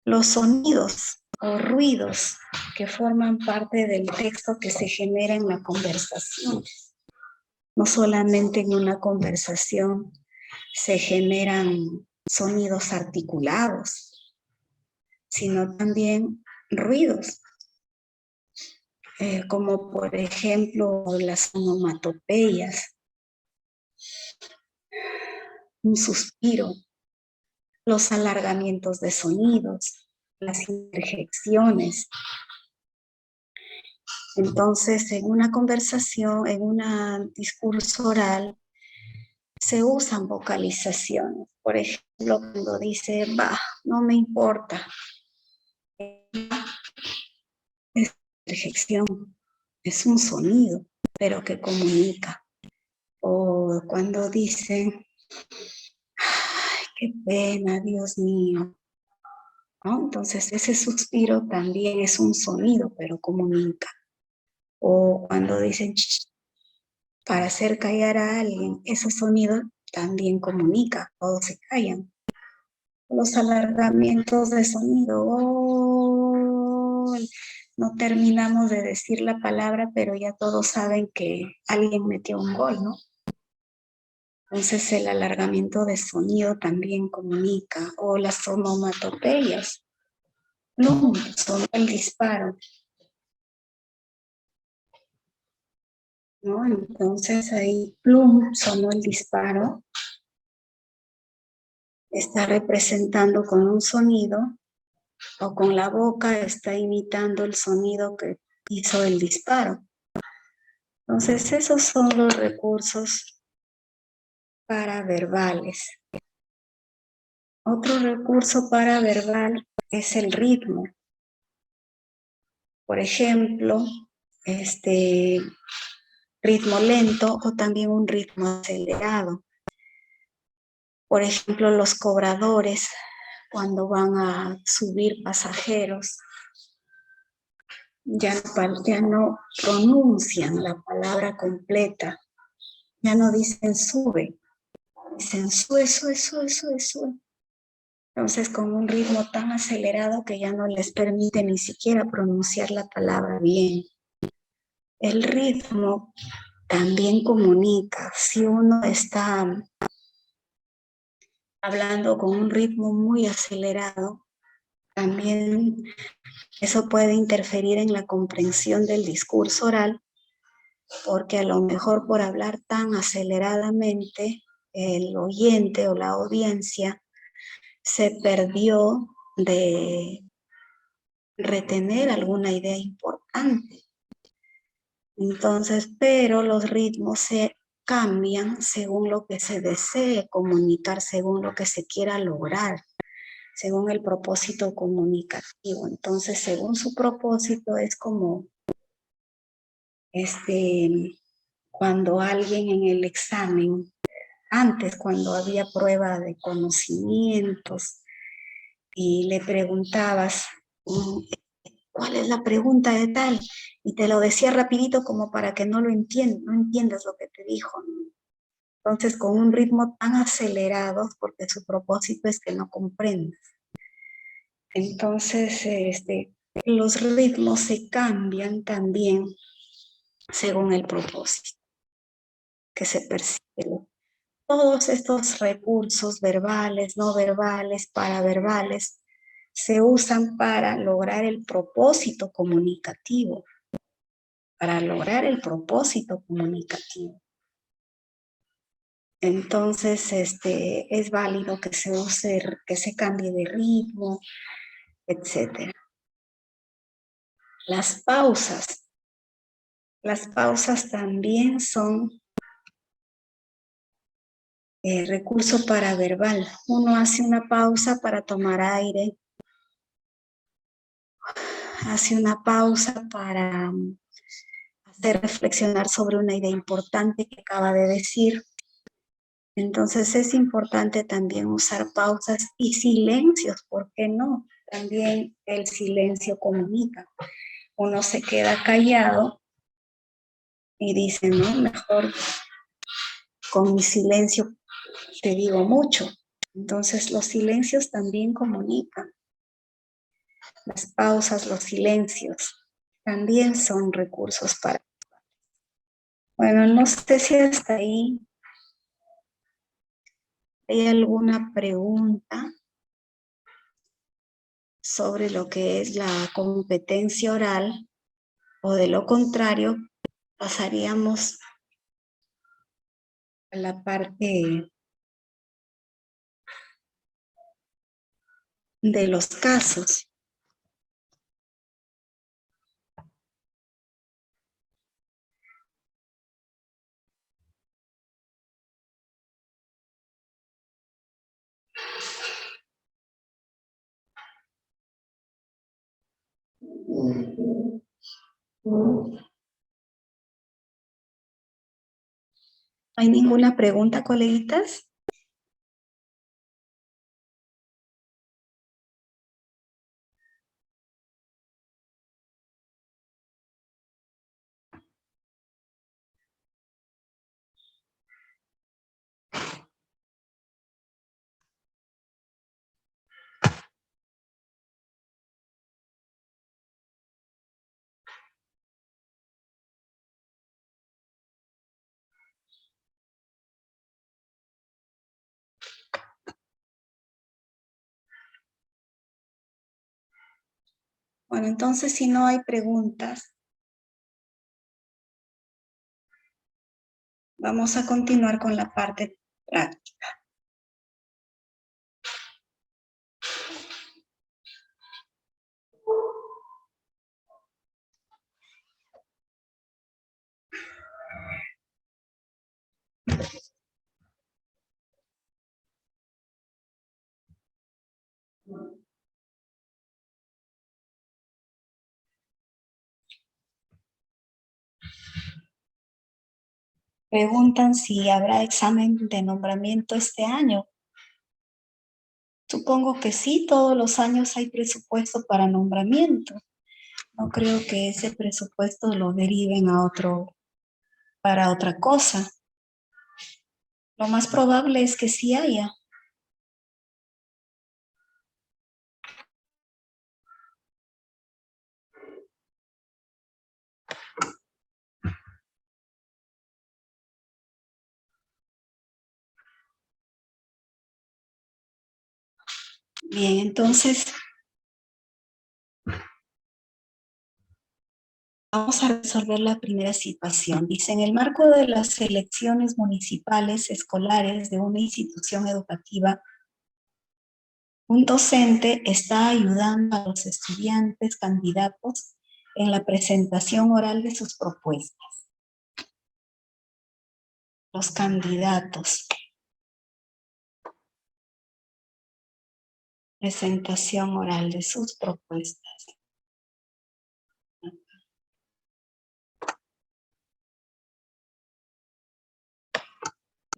los sonidos o ruidos que forman parte del texto que se genera en la conversación. No solamente en una conversación se generan sonidos articulados, sino también ruidos, como por ejemplo las onomatopeyas, un suspiro, los alargamientos de sonidos, las interjecciones. Entonces, en una conversación, en un discurso oral, se usan vocalizaciones. Por ejemplo, cuando dice, va, no me importa. Es interjección, es un sonido, pero que comunica. O cuando dicen, ay, qué pena, Dios mío, ¿no? Entonces ese suspiro también es un sonido, pero comunica. O cuando dicen para hacer callar a alguien, ese sonido también comunica, todos se callan. Los alargamientos de sonido, no terminamos de decir la palabra, pero ya todos saben que alguien metió un gol, ¿no? Entonces el alargamiento de sonido también comunica, o las onomatopeyas. No, son el disparo, ¿no? Entonces ahí, plum, sonó el disparo. Está representando con un sonido, o con la boca está imitando el sonido que hizo el disparo. Entonces esos son los recursos paraverbales. Otro recurso paraverbal es el ritmo. Por ejemplo, ritmo lento o también un ritmo acelerado. Por ejemplo, los cobradores cuando van a subir pasajeros ya no pronuncian la palabra completa, ya no dicen sube, dicen sube, sube, sube, sube, sube. Entonces con un ritmo tan acelerado que ya no les permite ni siquiera pronunciar la palabra bien. El ritmo también comunica. Si uno está hablando con un ritmo muy acelerado, también eso puede interferir en la comprensión del discurso oral, porque a lo mejor por hablar tan aceleradamente, el oyente o la audiencia se perdió de retener alguna idea importante. Entonces, pero los ritmos se cambian según lo que se desee comunicar, según lo que se quiera lograr, según el propósito comunicativo. Entonces, según su propósito es como cuando alguien en el examen, antes cuando había prueba de conocimientos y le preguntabas, ¿cuál es la pregunta de tal? Y te lo decía rapidito como para que no entiendas lo que te dijo, ¿no? Entonces, con un ritmo tan acelerado, porque su propósito es que no comprendas. Entonces, los ritmos se cambian también según el propósito que se persigue. Todos estos recursos verbales, no verbales, paraverbales, se usan para lograr el propósito comunicativo, para lograr el propósito comunicativo. Entonces, es válido que se use, que se cambie de ritmo, etc. Las pausas también son recurso paraverbal. Uno hace una pausa para tomar aire, hace una pausa para hacer reflexionar sobre una idea importante que acaba de decir. Entonces es importante también usar pausas y silencios, ¿por qué no? También el silencio comunica. Uno se queda callado y dice, no, mejor con mi silencio te digo mucho. Entonces los silencios también comunican. Las pausas, los silencios también son recursos para... Bueno, no sé si hasta ahí hay alguna pregunta sobre lo que es la competencia oral, o de lo contrario pasaríamos a la parte de los casos. ¿Hay ninguna pregunta, coleguitas? Bueno, entonces si no hay preguntas, vamos a continuar con la parte práctica. Preguntan si habrá examen de nombramiento este año. Supongo que sí, todos los años hay presupuesto para nombramiento. No creo que ese presupuesto lo deriven para otra cosa. Lo más probable es que sí haya. Bien, entonces Vamos a resolver la primera situación. Dice, en el marco de las elecciones municipales escolares de una institución educativa, un docente está ayudando a los estudiantes candidatos en la presentación oral de sus propuestas. Los candidatos. Presentación oral de sus propuestas.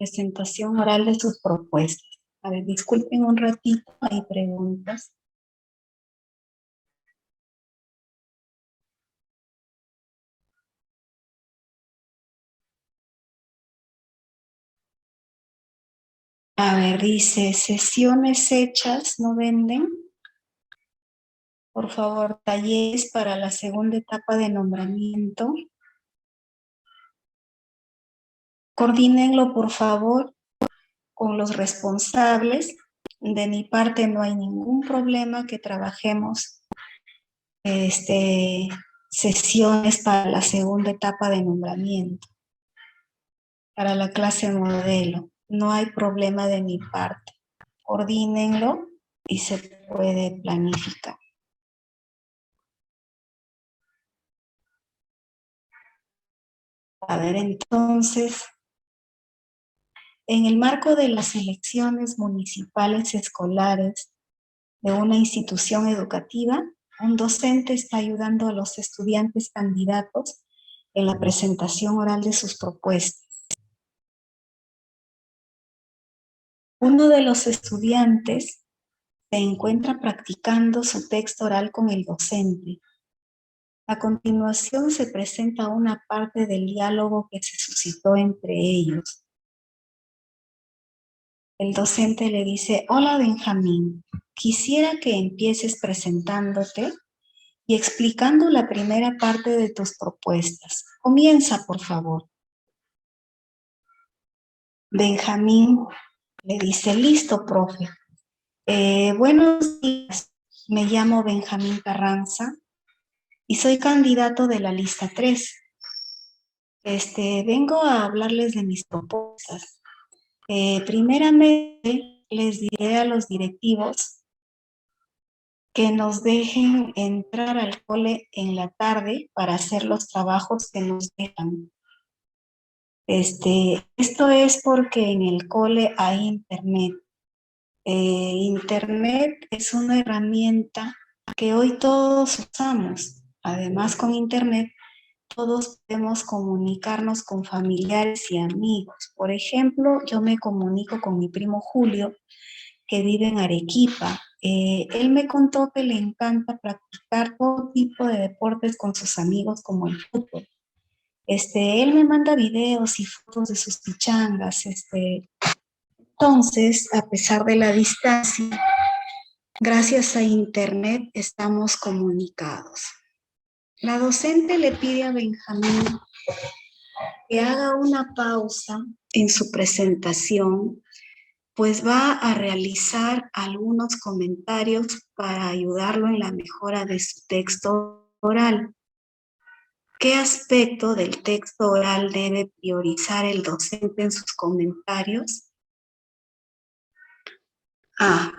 Presentación oral de sus propuestas. A ver, disculpen un ratito, hay preguntas. A ver, dice, sesiones hechas no venden. Por favor, talleres para la segunda etapa de nombramiento. Coordínenlo, por favor, con los responsables. De mi parte no hay ningún problema que trabajemos sesiones para la segunda etapa de nombramiento. Para la clase modelo. No hay problema de mi parte. Coordínenlo y se puede planificar. A ver, entonces, en el marco de las elecciones municipales escolares de una institución educativa, un docente está ayudando a los estudiantes candidatos en la presentación oral de sus propuestas. Uno de los estudiantes se encuentra practicando su texto oral con el docente. A continuación se presenta una parte del diálogo que se suscitó entre ellos. El docente le dice, hola Benjamín, quisiera que empieces presentándote y explicando la primera parte de tus propuestas. Comienza, por favor. Benjamín le dice, listo, profe. Buenos días, me llamo Benjamín Carranza y soy candidato de la lista 3. Vengo a hablarles de mis propuestas. Primeramente, les diré a los directivos que nos dejen entrar al cole en la tarde para hacer los trabajos que nos dejan. Esto es porque en el cole hay internet. Internet es una herramienta que hoy todos usamos. Además, con internet, todos podemos comunicarnos con familiares y amigos. Por ejemplo, yo me comunico con mi primo Julio, que vive en Arequipa. Él me contó que le encanta practicar todo tipo de deportes con sus amigos, como el fútbol. Él me manda videos y fotos de sus pichangas. Entonces, a pesar de la distancia, gracias a internet estamos comunicados. La docente le pide a Benjamín que haga una pausa en su presentación, pues va a realizar algunos comentarios para ayudarlo en la mejora de su texto oral. ¿Qué aspecto del texto oral debe priorizar el docente en sus comentarios? A.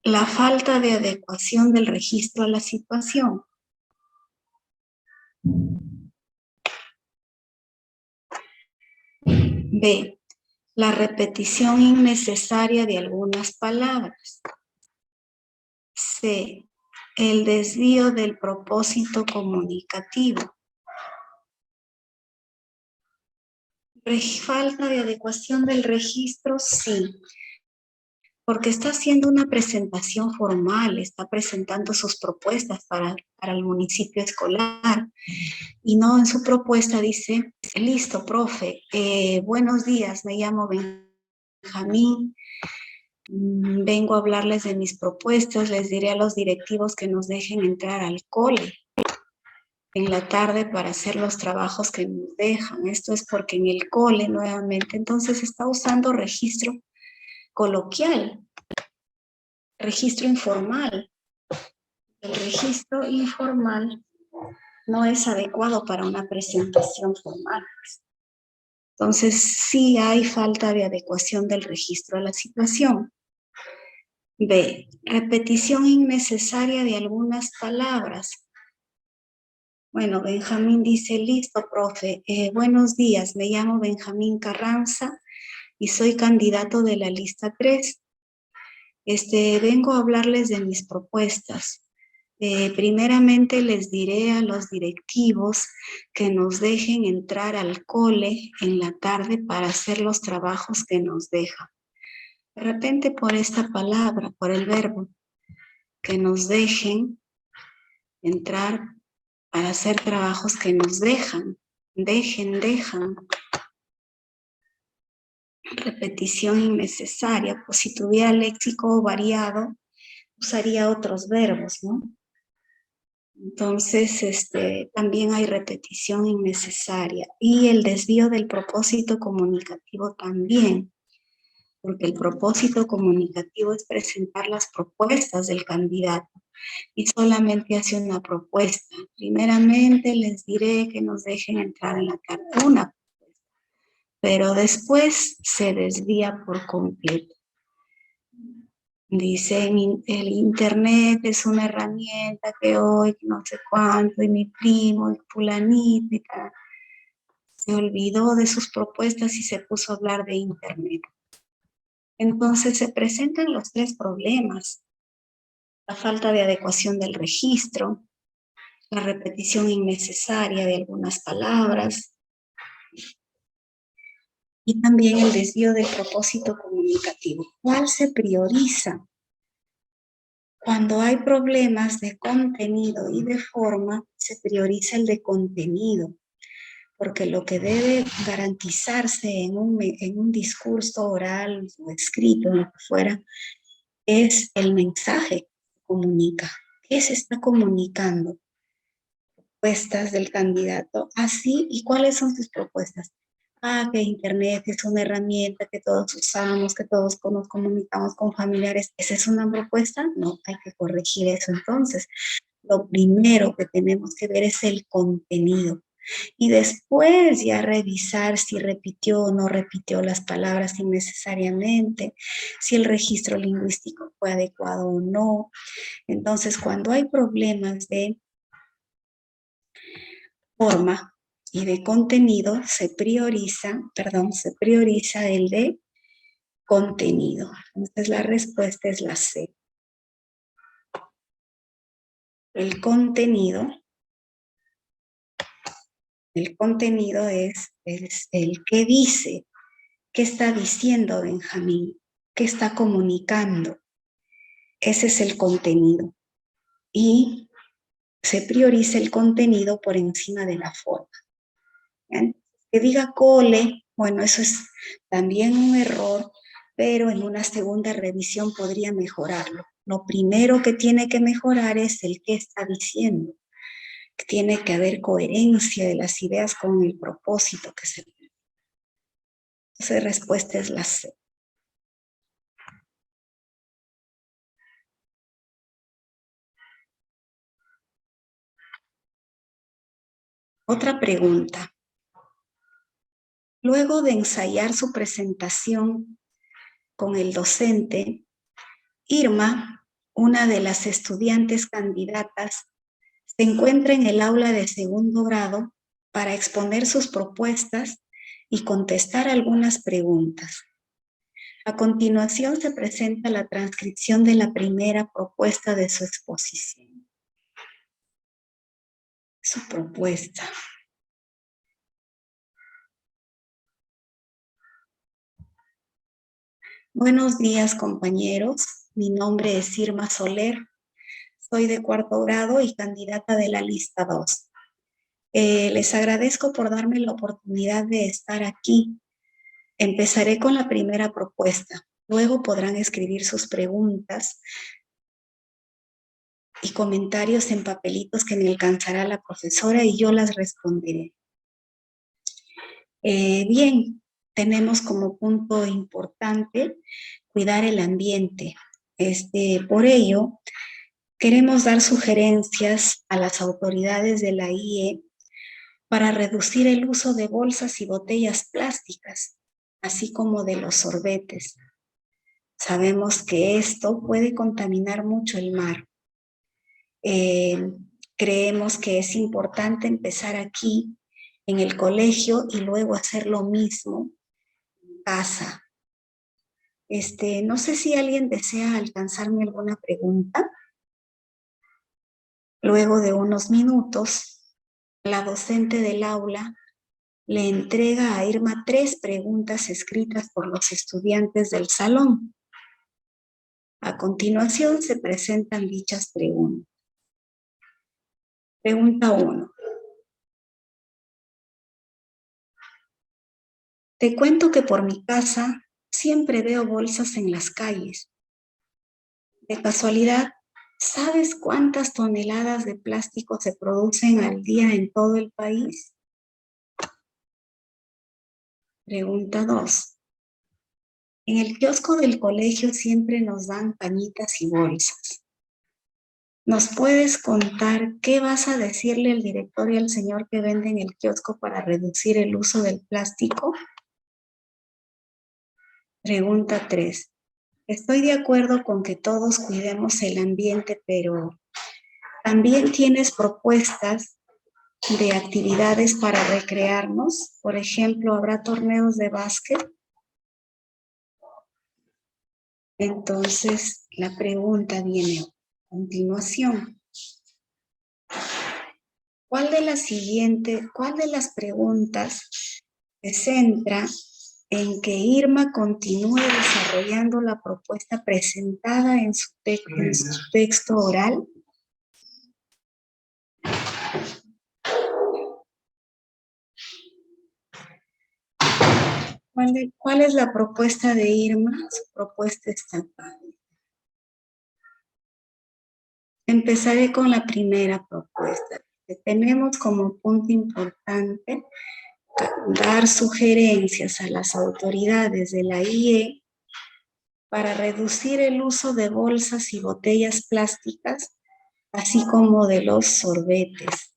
La falta de adecuación del registro a la situación. B. La repetición innecesaria de algunas palabras. C. El desvío del propósito comunicativo. Falta de adecuación del registro, sí. Porque está haciendo una presentación formal, está presentando sus propuestas para el municipio escolar. Y no, en su propuesta dice, listo, profe, buenos días, me llamo Benjamín, vengo a hablarles de mis propuestas, les diré a los directivos que nos dejen entrar al cole en la tarde para hacer los trabajos que nos dejan. Esto es porque en el cole, nuevamente, entonces está usando registro coloquial, registro informal. El registro informal no es adecuado para una presentación formal. Entonces, sí hay falta de adecuación del registro a la situación. B. Repetición innecesaria de algunas palabras. Bueno, Benjamín dice, listo, profe. Buenos días, me llamo Benjamín Carranza y soy candidato de la lista 3. Vengo a hablarles de mis propuestas. Primeramente les diré a los directivos que nos dejen entrar al cole en la tarde para hacer los trabajos que nos dejan. De repente por esta palabra, por el verbo, que nos dejen entrar para hacer trabajos que nos dejan. Dejan. Repetición innecesaria, pues si tuviera léxico variado, usaría otros verbos, ¿no? Entonces, también hay repetición innecesaria y el desvío del propósito comunicativo también, porque el propósito comunicativo es presentar las propuestas del candidato y solamente hace una propuesta. Primeramente les diré que nos dejen entrar en la carta una propuesta, pero después se desvía por completo. Dice, el internet es una herramienta que hoy, no sé cuánto, y mi primo, y fulanito, y tal. Se olvidó de sus propuestas y se puso a hablar de internet. Entonces se presentan los tres problemas. La falta de adecuación del registro, la repetición innecesaria de algunas palabras, y también el desvío del propósito comunicativo. ¿Cuál se prioriza? Cuando hay problemas de contenido y de forma, se prioriza el de contenido, porque lo que debe garantizarse en un discurso oral o escrito, lo que fuera, es el mensaje que se comunica. ¿Qué se está comunicando? Propuestas del candidato. Así, ¿y cuáles son sus propuestas? Que Internet es una herramienta que todos usamos, que todos nos comunicamos con familiares. ¿Esa es una propuesta? No, hay que corregir eso. Entonces, lo primero que tenemos que ver es el contenido. Y después ya revisar si repitió o no repitió las palabras innecesariamente, si el registro lingüístico fue adecuado o no. Entonces, cuando hay problemas de forma y de contenido, se prioriza el de contenido. Entonces, la respuesta es la C. El contenido es el que dice, qué está diciendo Benjamín, qué está comunicando. Ese es el contenido. Y se prioriza el contenido por encima de la forma. ¿Bien? Que diga cole, bueno, eso es también un error, pero en una segunda revisión podría mejorarlo. Lo primero que tiene que mejorar es el qué está diciendo. Tiene que haber coherencia de las ideas con el propósito que se tiene. Entonces, respuesta es la C. Otra pregunta. Luego de ensayar su presentación con el docente, Irma, una de las estudiantes candidatas, se encuentra en el aula de segundo grado para exponer sus propuestas y contestar algunas preguntas. A continuación se presenta la transcripción de la primera propuesta de su exposición. Su propuesta. Buenos días, compañeros. Mi nombre es Irma Soler. Soy de cuarto grado y candidata de la lista 2. Les agradezco por darme la oportunidad de estar aquí. Empezaré con la primera propuesta. Luego podrán escribir sus preguntas y comentarios en papelitos que me alcanzará la profesora y yo las responderé. Bien, tenemos como punto importante cuidar el ambiente. Por ello, Queremos dar sugerencias a las autoridades de la IE para reducir el uso de bolsas y botellas plásticas, así como de los sorbetes. Sabemos que esto puede contaminar mucho el mar. Creemos que es importante empezar aquí, en el colegio, y luego hacer lo mismo en casa. No sé si alguien desea alcanzarme alguna pregunta. Luego de unos minutos, la docente del aula le entrega a Irma 3 preguntas escritas por los estudiantes del salón. A continuación se presentan dichas preguntas. Pregunta 1. Te cuento que por mi casa siempre veo bolsas en las calles. De casualidad, ¿sabes cuántas toneladas de plástico se producen al día en todo el país? Pregunta 2. En el kiosco del colegio siempre nos dan pañitas y bolsas. ¿Nos puedes contar qué vas a decirle al director y al señor que vende en el kiosco para reducir el uso del plástico? Pregunta 3. Estoy de acuerdo con que todos cuidemos el ambiente, pero ¿también tienes propuestas de actividades para recrearnos? Por ejemplo, ¿habrá torneos de básquet? Entonces, la pregunta viene a continuación. ¿Cuál de las preguntas se centra en que Irma continúe desarrollando la propuesta presentada en su texto oral? ¿Cuál es la propuesta de Irma? Su propuesta está acá. Empezaré con la primera propuesta. Tenemos como punto importante dar sugerencias a las autoridades de la IE para reducir el uso de bolsas y botellas plásticas, así como de los sorbetes.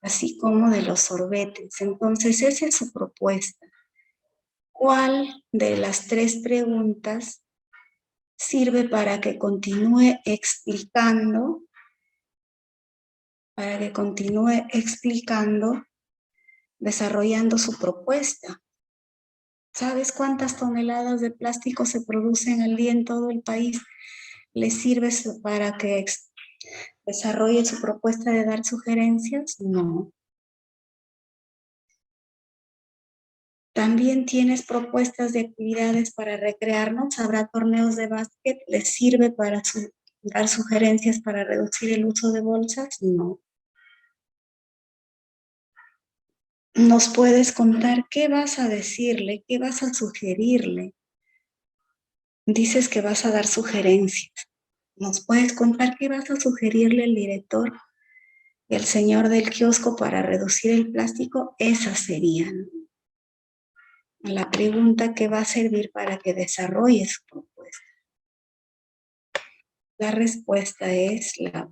Así como de los sorbetes. Entonces, esa es su propuesta. ¿Cuál de las 3 preguntas sirve para que continúe explicando, desarrollando su propuesta? ¿Sabes cuántas toneladas de plástico se producen al día en todo el país? ¿Le sirve para que desarrolle su propuesta de dar sugerencias? No. También tienes propuestas de actividades para recrearnos. ¿Habrá torneos de básquet? ¿Les sirve para dar sugerencias para reducir el uso de bolsas? No. ¿Nos puedes contar qué vas a decirle, qué vas a sugerirle? Dices que vas a dar sugerencias. ¿Nos puedes contar qué vas a sugerirle al director y al señor del kiosco para reducir el plástico? Esas serían la pregunta que va a servir para que desarrolle su propuesta. La respuesta es la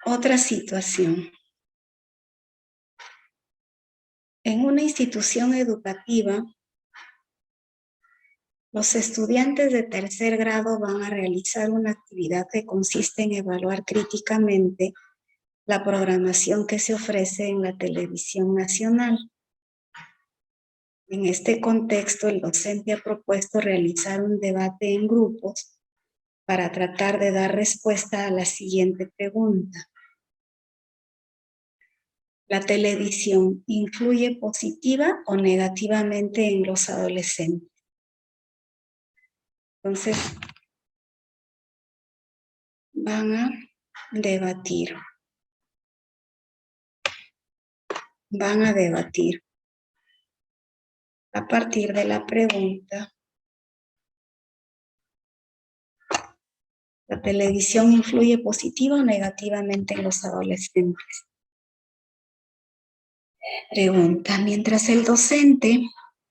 otra situación. En una institución educativa, los estudiantes de tercer grado van a realizar una actividad que consiste en evaluar críticamente la programación que se ofrece en la televisión nacional. En este contexto, el docente ha propuesto realizar un debate en grupos para tratar de dar respuesta a la siguiente pregunta. ¿La televisión influye positiva o negativamente en los adolescentes? Entonces, van a debatir. Van a debatir a partir de la pregunta: ¿la televisión influye positiva o negativamente en los adolescentes? Pregunta: mientras el docente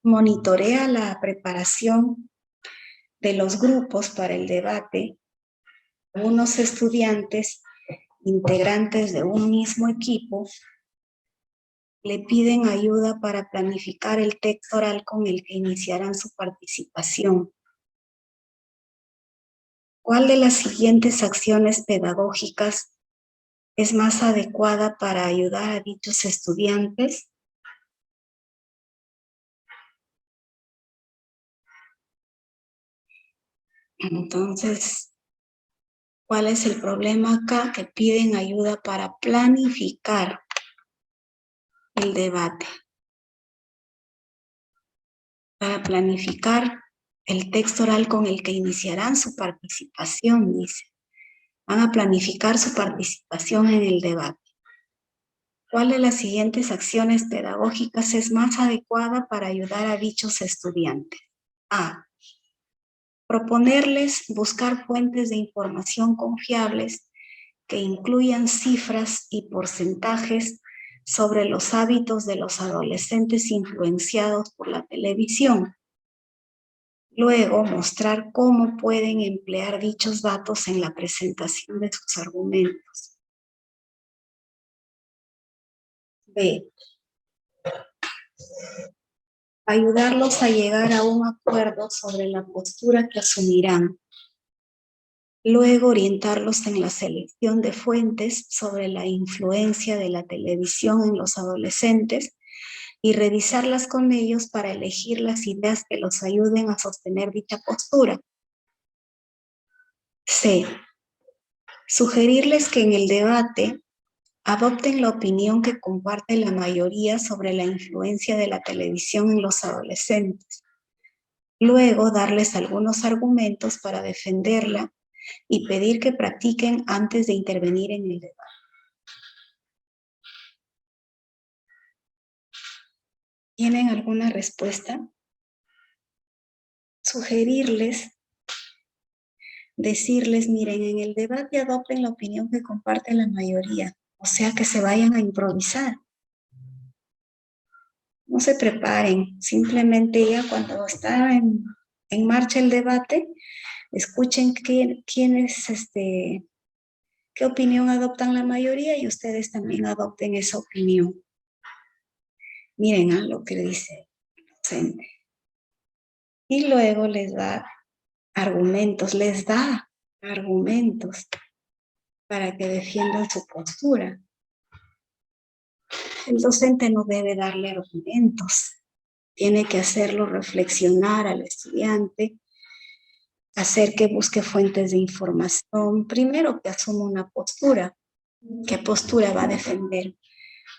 monitorea la preparación de los grupos para el debate, algunos estudiantes integrantes de un mismo equipo le piden ayuda para planificar el texto oral con el que iniciarán su participación. ¿Cuál de las siguientes acciones pedagógicas es más adecuada para ayudar a dichos estudiantes? Entonces, ¿cuál es el problema acá? Que piden ayuda para planificar el debate. Para planificar el texto oral con el que iniciarán su participación, dice. Van a planificar su participación en el debate. ¿Cuál de las siguientes acciones pedagógicas es más adecuada para ayudar a dichos estudiantes? A. Proponerles buscar fuentes de información confiables que incluyan cifras y porcentajes sobre los hábitos de los adolescentes influenciados por la televisión. Luego, mostrar cómo pueden emplear dichos datos en la presentación de sus argumentos. B. Ayudarlos a llegar a un acuerdo sobre la postura que asumirán. Luego, orientarlos en la selección de fuentes sobre la influencia de la televisión en los adolescentes y revisarlas con ellos para elegir las ideas que los ayuden a sostener dicha postura. C. Sugerirles que en el debate adopten la opinión que comparte la mayoría sobre la influencia de la televisión en los adolescentes. Luego, darles algunos argumentos para defenderla y pedir que practiquen antes de intervenir en el debate. ¿Tienen alguna respuesta? Sugerirles, decirles, miren, en el debate adopten la opinión que comparte la mayoría, o sea que se vayan a improvisar. No se preparen, simplemente ya cuando está en marcha el debate, escuchen qué opinión adoptan la mayoría y ustedes también adopten esa opinión. Miren lo que dice el docente. Y luego les da argumentos para que defiendan su postura. El docente no debe darle argumentos, tiene que hacerlo reflexionar al estudiante, hacer que busque fuentes de información, primero que asuma una postura, qué postura va a defender.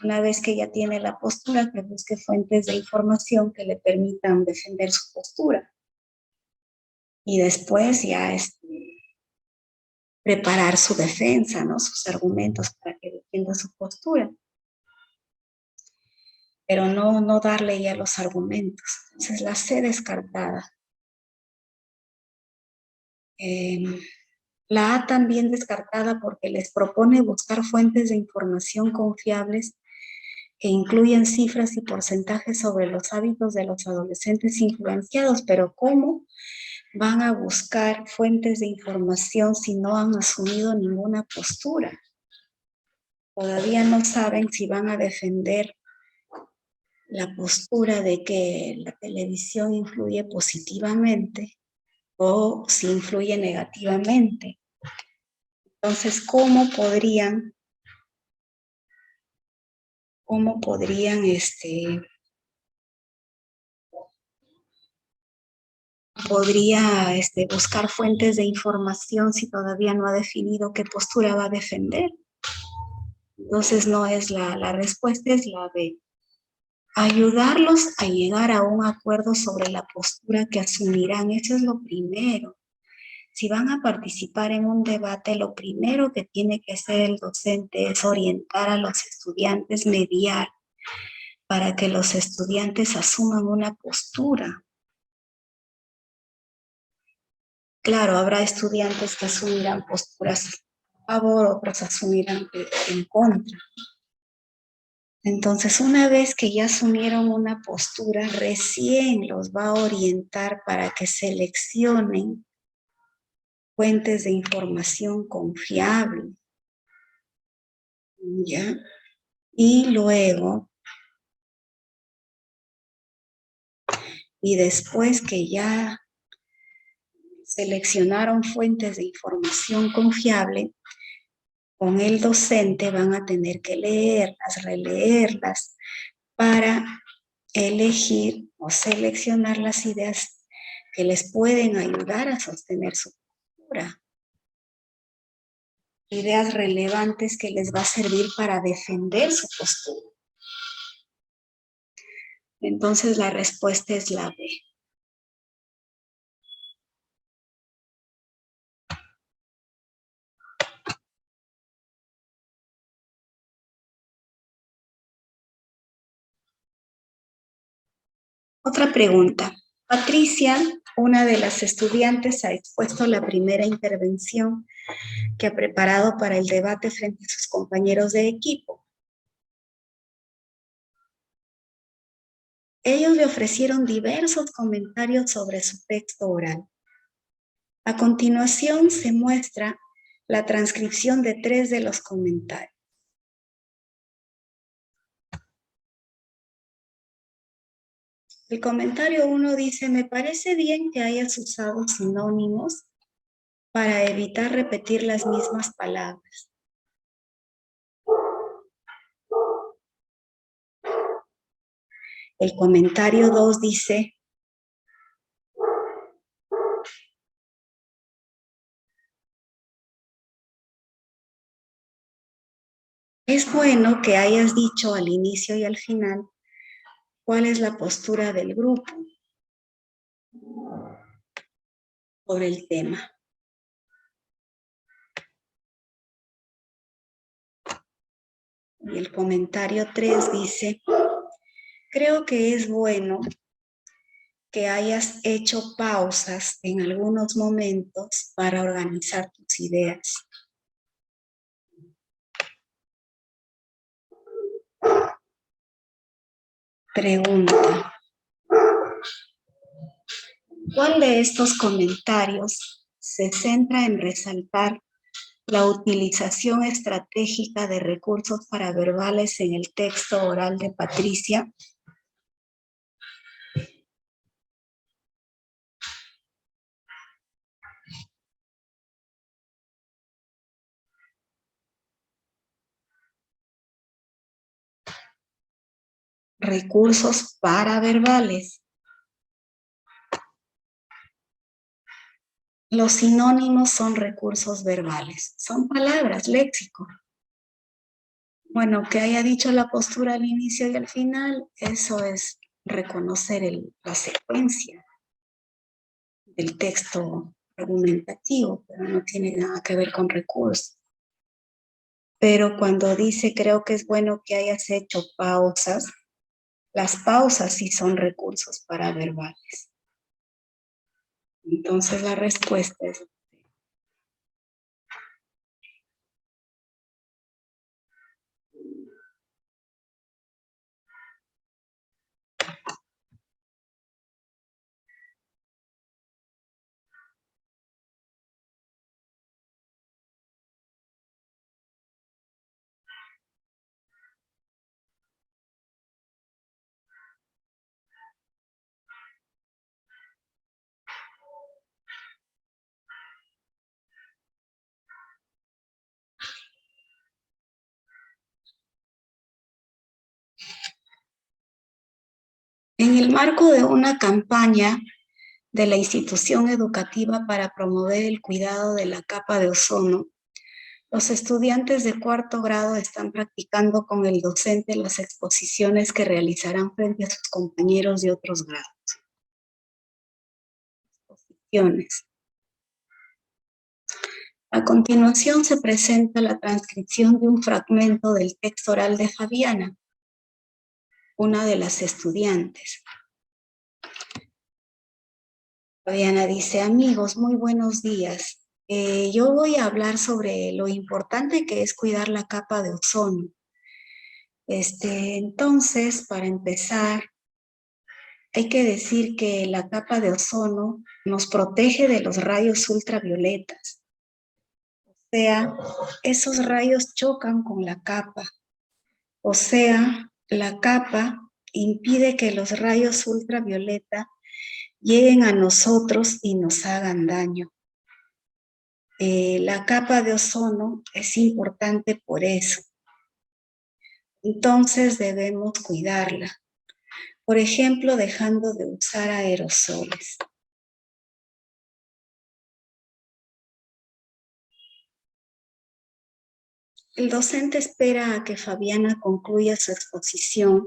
Una vez que ya tiene la postura, que busque fuentes de información que le permitan defender su postura. Y después ya preparar su defensa, ¿no? Sus argumentos para que defienda su postura. Pero no darle ya los argumentos. Entonces la C descartada. La A también descartada porque les propone buscar fuentes de información confiables que incluyen cifras y porcentajes sobre los hábitos de los adolescentes influenciados, pero ¿cómo van a buscar fuentes de información si no han asumido ninguna postura? Todavía no saben si van a defender la postura de que la televisión influye positivamente o si influye negativamente. Entonces, ¿cómo podrían buscar fuentes de información si todavía no ha definido qué postura va a defender? Entonces no es la respuesta, es la B. Ayudarlos a llegar a un acuerdo sobre la postura que asumirán. Eso es lo primero. Si van a participar en un debate, lo primero que tiene que hacer el docente es orientar a los estudiantes, mediar, para que los estudiantes asuman una postura. Claro, habrá estudiantes que asumirán posturas a favor, otros asumirán en contra. Entonces, una vez que ya asumieron una postura, recién los va a orientar para que seleccionen fuentes de información confiable, ¿ya? Y luego, y después que ya seleccionaron fuentes de información confiable, con el docente van a tener que leerlas, releerlas, para elegir o seleccionar las ideas que les pueden ayudar a sostener su postura. Ideas relevantes que les va a servir para defender su postura. Entonces la respuesta es la B. Otra pregunta. Patricia, una de las estudiantes, ha expuesto la primera intervención que ha preparado para el debate frente a sus compañeros de equipo. Ellos le ofrecieron diversos comentarios sobre su texto oral. A continuación se muestra la transcripción de 3 de los comentarios. El comentario 1 dice, me parece bien que hayas usado sinónimos para evitar repetir las mismas palabras. El comentario 2 dice, es bueno que hayas dicho al inicio y al final cuál es la postura del grupo sobre el tema. Y el comentario 3 dice, creo que es bueno que hayas hecho pausas en algunos momentos para organizar tus ideas. Pregunta. ¿Cuál de estos comentarios se centra en resaltar la utilización estratégica de recursos paraverbales en el texto oral de Patricia? Recursos paraverbales. Los sinónimos son recursos verbales, son palabras, léxico. Bueno, que haya dicho la postura al inicio y al final, eso es reconocer la secuencia del texto argumentativo, pero no tiene nada que ver con recursos. Pero cuando dice, creo que es bueno que hayas hecho pausas, las pausas sí son recursos paraverbales. Entonces la respuesta es... En el marco de una campaña de la institución educativa para promover el cuidado de la capa de ozono, los estudiantes de 4º grado están practicando con el docente las exposiciones que realizarán frente a sus compañeros de otros grados. Exposiciones. A continuación se presenta la transcripción de un fragmento del texto oral de Fabiana, una de las estudiantes. Fabiana dice: amigos, muy buenos días. Yo voy a hablar sobre lo importante que es cuidar la capa de ozono. Entonces, para empezar, hay que decir que la capa de ozono nos protege de los rayos ultravioletas. O sea, esos rayos chocan con la capa. O sea, la capa impide que los rayos ultravioleta lleguen a nosotros y nos hagan daño. La capa de ozono es importante por eso. Entonces debemos cuidarla. Por ejemplo, dejando de usar aerosoles. El docente espera a que Fabiana concluya su exposición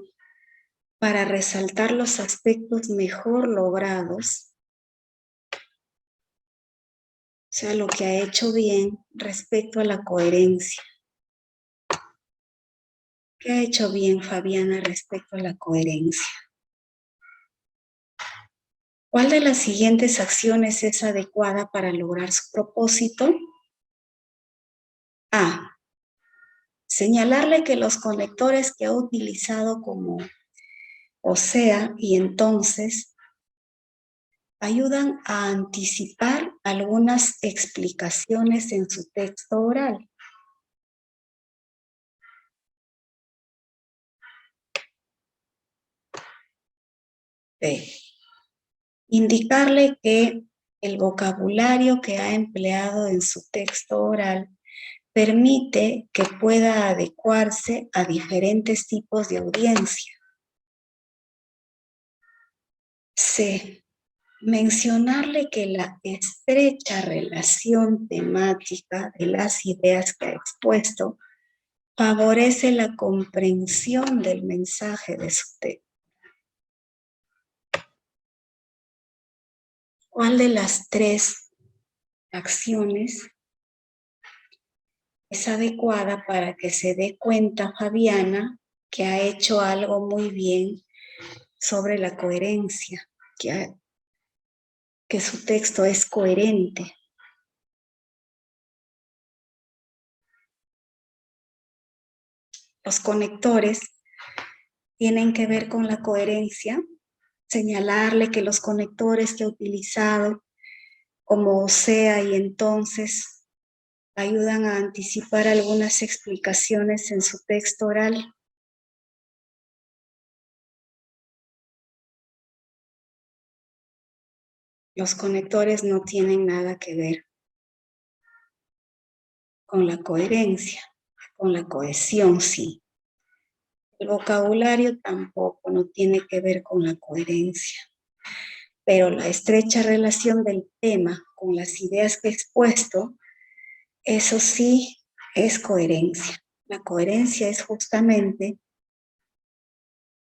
para resaltar los aspectos mejor logrados, o sea, lo que ha hecho bien respecto a la coherencia. ¿Qué ha hecho bien Fabiana respecto a la coherencia? ¿Cuál de las siguientes acciones es adecuada para lograr su propósito? A. Señalarle que los conectores que ha utilizado como o sea y entonces ayudan a anticipar algunas explicaciones en su texto oral. B. Indicarle que el vocabulario que ha empleado en su texto oral permite que pueda adecuarse a diferentes tipos de audiencia. C. Mencionarle que la estrecha relación temática de las ideas que ha expuesto favorece la comprensión del mensaje de su texto. ¿Cuál de las tres acciones es adecuada para que se dé cuenta Fabiana que ha hecho algo muy bien sobre la coherencia, que su texto es coherente? Los conectores tienen que ver con la coherencia. Señalarle que los conectores que ha utilizado, como sea y entonces, ayudan a anticipar algunas explicaciones en su texto oral. Los conectores no tienen nada que ver con la coherencia, con la cohesión sí. El vocabulario tampoco no tiene que ver con la coherencia, pero la estrecha relación del tema con las ideas que he expuesto, eso sí es coherencia. La coherencia es justamente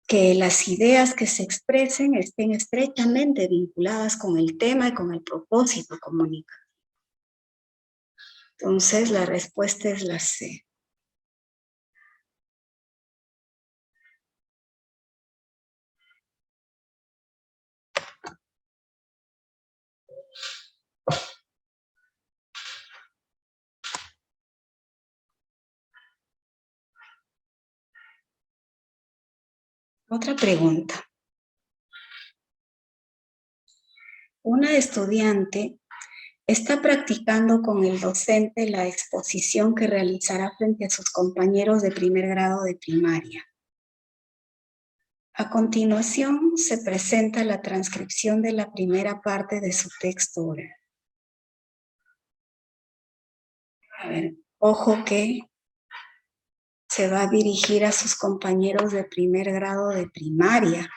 que las ideas que se expresen estén estrechamente vinculadas con el tema y con el propósito comunicativo. Entonces, la respuesta es la C. Otra pregunta. Una estudiante está practicando con el docente la exposición que realizará frente a sus compañeros de primer grado de primaria. A continuación, se presenta la transcripción de la primera parte de su texto oral. A ver, ojo que se va a dirigir a sus compañeros de primer grado de primaria.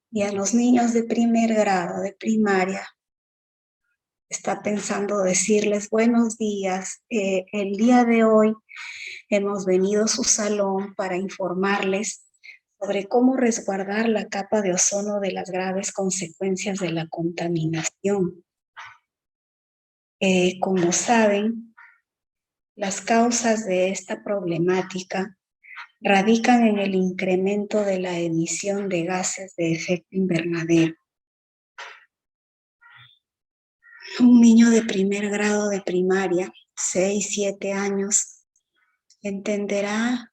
Y a los niños de primer grado de primaria está pensando decirles buenos días. El día de hoy hemos venido a su salón para informarles sobre cómo resguardar la capa de ozono de las graves consecuencias de la contaminación. Como saben, las causas de esta problemática radican en el incremento de la emisión de gases de efecto invernadero. Un niño de primer grado de primaria, 6, 7 años, entenderá.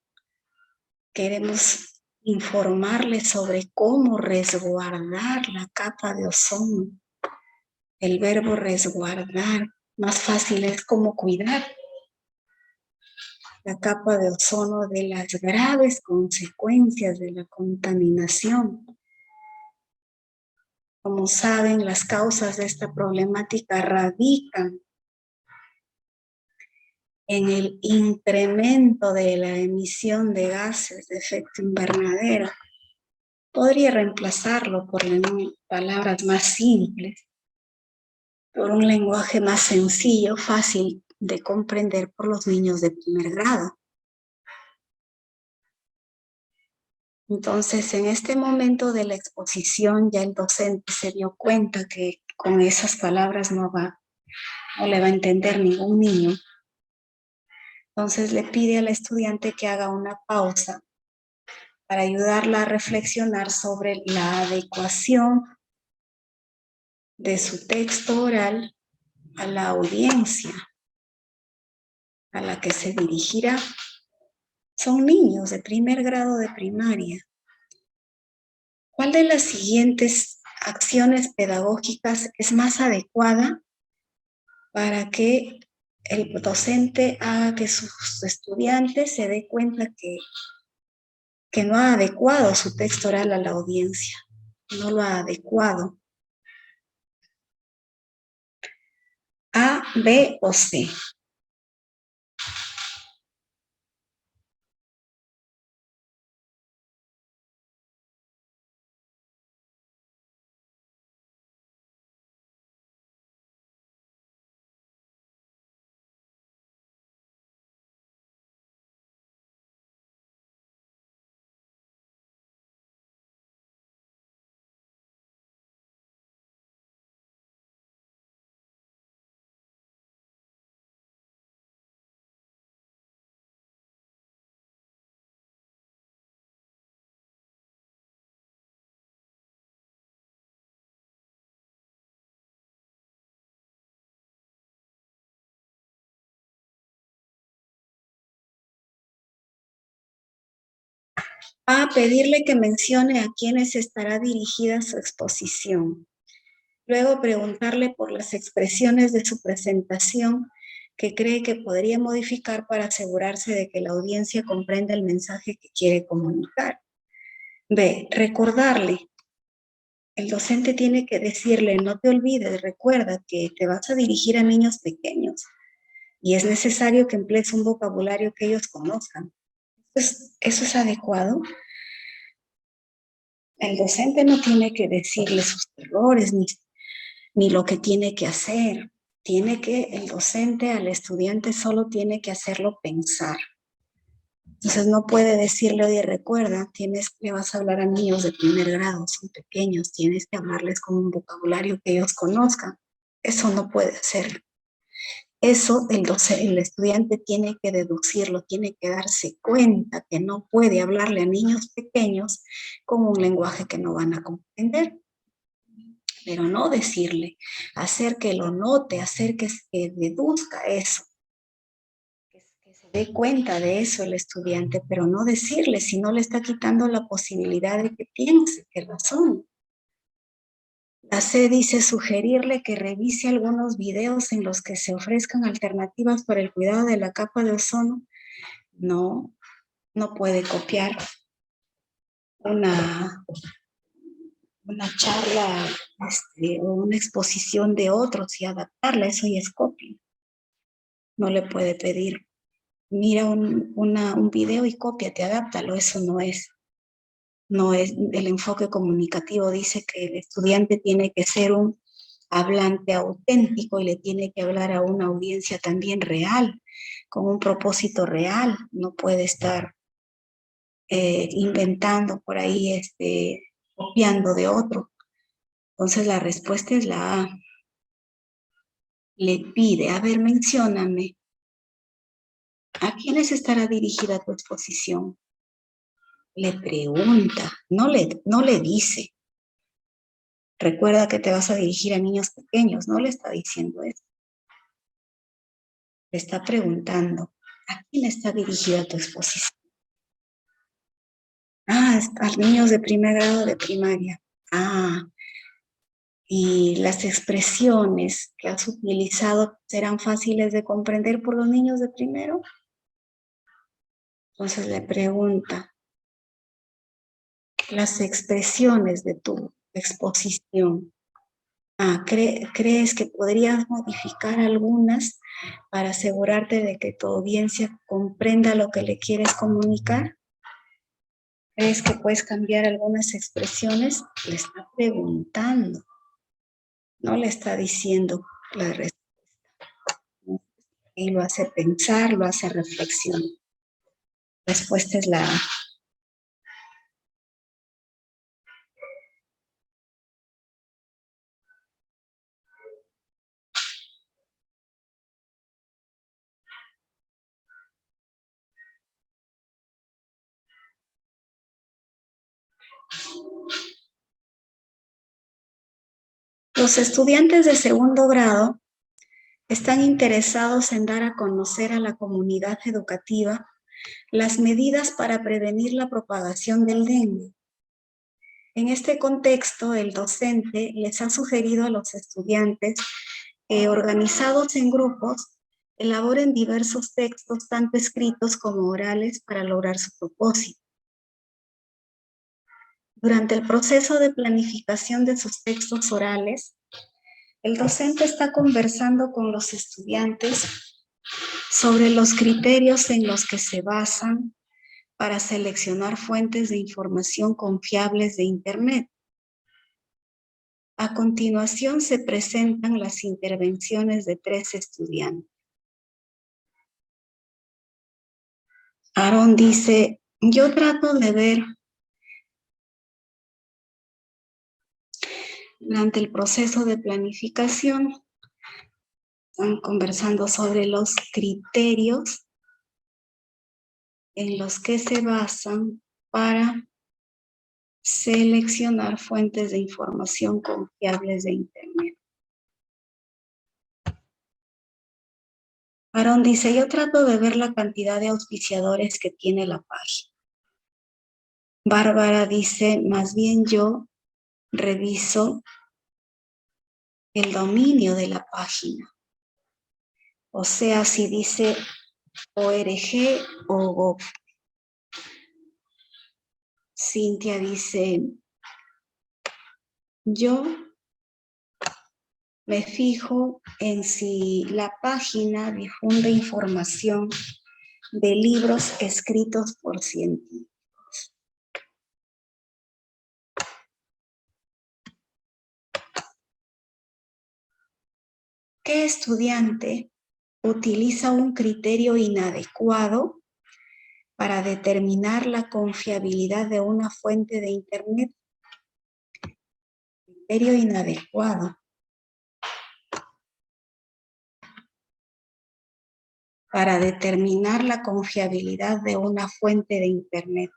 Queremos informarles sobre cómo resguardar la capa de ozono. El verbo resguardar, más fácil es como cuidar la capa de ozono de las graves consecuencias de la contaminación. Como saben, las causas de esta problemática radican en el incremento de la emisión de gases de efecto invernadero. Podría reemplazarlo por palabras más simples, por un lenguaje más sencillo, fácil de comprender por los niños de primer grado. Entonces, en este momento de la exposición, ya el docente se dio cuenta que con esas palabras no le va a entender ningún niño. Entonces, le pide al estudiante que haga una pausa para ayudarla a reflexionar sobre la adecuación de su texto oral a la audiencia a la que se dirigirá. Son niños de primer grado de primaria. ¿Cuál de las siguientes acciones pedagógicas es más adecuada para que el docente haga que sus estudiantes se den cuenta que no ha adecuado su texto oral a la audiencia? No lo ha adecuado. A, B o C. A, pedirle que mencione a quiénes estará dirigida su exposición. Luego preguntarle por las expresiones de su presentación que cree que podría modificar para asegurarse de que la audiencia comprenda el mensaje que quiere comunicar. B, recordarle. El docente tiene que decirle, no te olvides, recuerda que te vas a dirigir a niños pequeños y es necesario que emplees un vocabulario que ellos conozcan. ¿Eso es adecuado? El docente no tiene que decirle sus errores ni lo que tiene que hacer. El docente al estudiante solo tiene que hacerlo pensar. Entonces no puede decirle, oye, recuerda, le vas a hablar a niños de primer grado, son pequeños, tienes que hablarles con un vocabulario que ellos conozcan. Eso no puede hacerlo. Eso el estudiante tiene que deducirlo, tiene que darse cuenta que no puede hablarle a niños pequeños con un lenguaje que no van a comprender. Pero no decirle, hacer que lo note, hacer que deduzca eso, que se dé cuenta de eso el estudiante, pero no decirle, si no le está quitando la posibilidad de que piense, que razone. La C dice sugerirle que revise algunos videos en los que se ofrezcan alternativas para el cuidado de la capa de ozono. No puede copiar una charla o una exposición de otros y adaptarla, eso ya es copia. No le puede pedir, mira un video y cópiate, adáptalo, eso no es. No es el enfoque comunicativo, dice que el estudiante tiene que ser un hablante auténtico y le tiene que hablar a una audiencia también real, con un propósito real. No puede estar inventando por ahí, copiando de otro. Entonces la respuesta es la A. Le pide, a ver, mencióname, ¿a quiénes estará dirigida tu exposición? Le pregunta, no le dice. Recuerda que te vas a dirigir a niños pequeños, no le está diciendo eso. Le está preguntando, ¿a quién está dirigida tu exposición? Ah, a niños de primer grado de primaria. Ah, y las expresiones que has utilizado serán fáciles de comprender por los niños de primero. Entonces le pregunta, las expresiones de tu exposición, ¿crees que podrías modificar algunas para asegurarte de que tu audiencia comprenda lo que le quieres comunicar? ¿Crees que puedes cambiar algunas expresiones? Le está preguntando. No le está diciendo la respuesta. Y lo hace pensar, lo hace reflexionar. La respuesta es la A. Los estudiantes de segundo grado están interesados en dar a conocer a la comunidad educativa las medidas para prevenir la propagación del dengue. En este contexto, el docente les ha sugerido a los estudiantes que, organizados en grupos, elaboren diversos textos, tanto escritos como orales, para lograr su propósito. Durante el proceso de planificación de sus textos orales, el docente está conversando con los estudiantes sobre los criterios en los que se basan para seleccionar fuentes de información confiables de Internet. A continuación se presentan las intervenciones de 3 estudiantes. Aarón dice, yo trato de ver durante el proceso de planificación, están conversando sobre los criterios en los que se basan para seleccionar fuentes de información confiables de Internet. Aarón dice, yo trato de ver la cantidad de auspiciadores que tiene la página. Bárbara dice, más bien yo reviso el dominio de la página. O sea, si dice ORG o gov. Cintia dice, yo me fijo en si la página difunde información de libros escritos por científicos. ¿Qué estudiante utiliza un criterio inadecuado para determinar la confiabilidad de una fuente de Internet? Criterio inadecuado. Para determinar la confiabilidad de una fuente de Internet.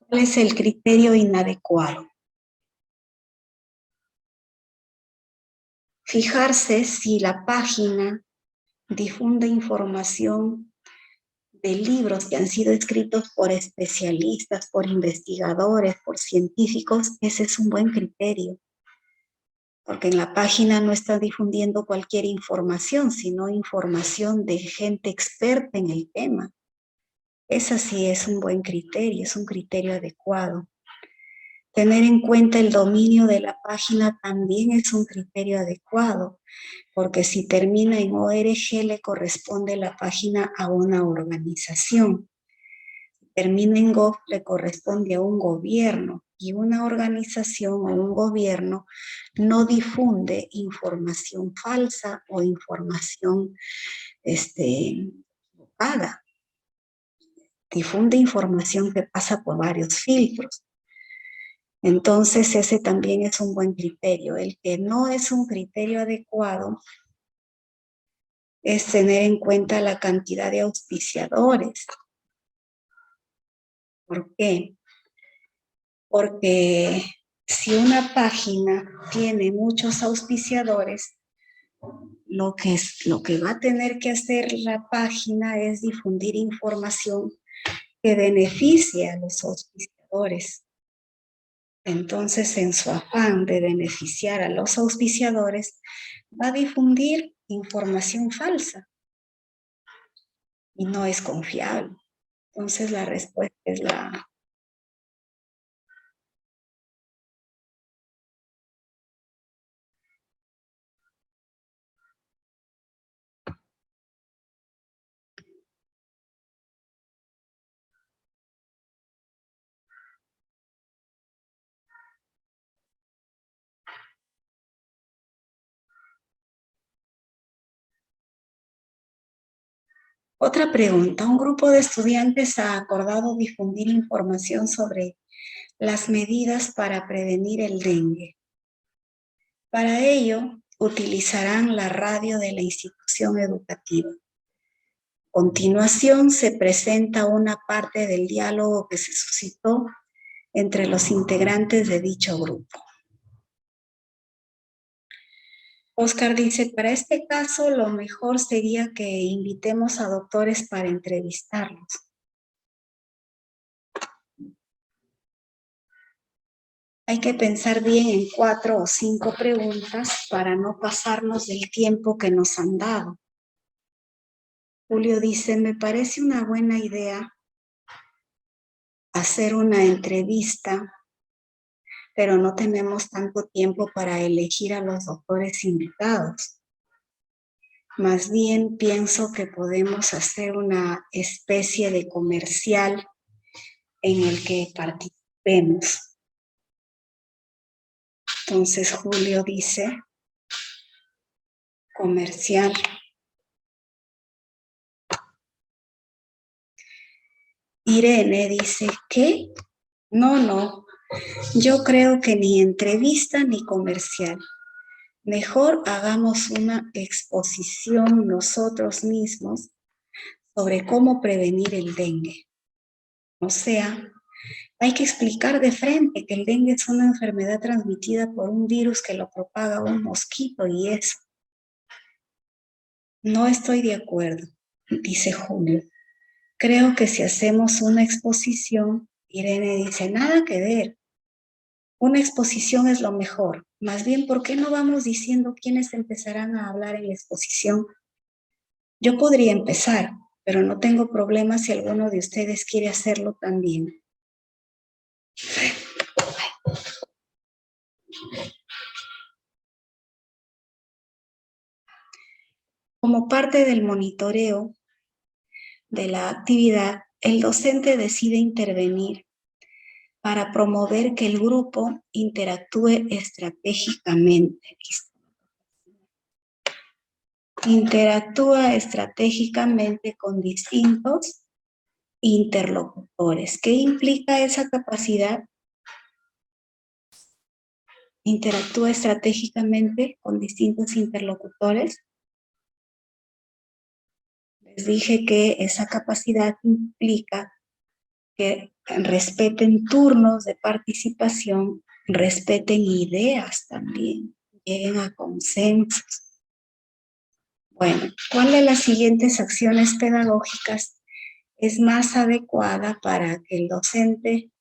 ¿Cuál es el criterio inadecuado? Fijarse si la página difunde información de libros que han sido escritos por especialistas, por investigadores, por científicos. Ese es un buen criterio. Porque en la página no está difundiendo cualquier información, sino información de gente experta en el tema. Ese sí es un buen criterio, es un criterio adecuado. Tener en cuenta el dominio de la página también es un criterio adecuado, porque si termina en ORG le corresponde la página a una organización. Si termina en gov le corresponde a un gobierno, y una organización o un gobierno no difunde información falsa o información equivocada. Difunde información que pasa por varios filtros. Entonces ese también es un buen criterio. El que no es un criterio adecuado es tener en cuenta la cantidad de auspiciadores. ¿Por qué? Porque si una página tiene muchos auspiciadores, lo que va a tener que hacer la página es difundir información que beneficie a los auspiciadores. Entonces, en su afán de beneficiar a los auspiciadores, va a difundir información falsa y no es confiable. Entonces, la respuesta es la A. Otra pregunta. Un grupo de estudiantes ha acordado difundir información sobre las medidas para prevenir el dengue. Para ello, utilizarán la radio de la institución educativa. A continuación, se presenta una parte del diálogo que se suscitó entre los integrantes de dicho grupo. Oscar dice, para este caso lo mejor sería que invitemos a doctores para entrevistarlos. Hay que pensar bien en 4 o 5 preguntas para no pasarnos del tiempo que nos han dado. Julio dice, me parece una buena idea hacer una entrevista, pero no tenemos tanto tiempo para elegir a los doctores invitados. Más bien pienso que podemos hacer una especie de comercial en el que participemos. Entonces Julio dice, comercial. Irene dice, ¿qué? No, yo creo que ni entrevista ni comercial. Mejor hagamos una exposición nosotros mismos sobre cómo prevenir el dengue. O sea, hay que explicar de frente que el dengue es una enfermedad transmitida por un virus que lo propaga un mosquito y eso. No estoy de acuerdo, dice Julio. Creo que si hacemos una exposición, Irene dice, nada que ver. Una exposición es lo mejor. Más bien, ¿por qué no vamos diciendo quiénes empezarán a hablar en la exposición? Yo podría empezar, pero no tengo problema si alguno de ustedes quiere hacerlo también. Como parte del monitoreo de la actividad, el docente decide intervenir para promover que el grupo interactúe estratégicamente. Interactúa estratégicamente con distintos interlocutores. ¿Qué implica esa capacidad? Interactúa estratégicamente con distintos interlocutores. Les dije que esa capacidad implica que respeten turnos de participación, respeten ideas también, lleguen a consensos. Bueno, ¿cuál de las siguientes acciones pedagógicas es más adecuada para que el docente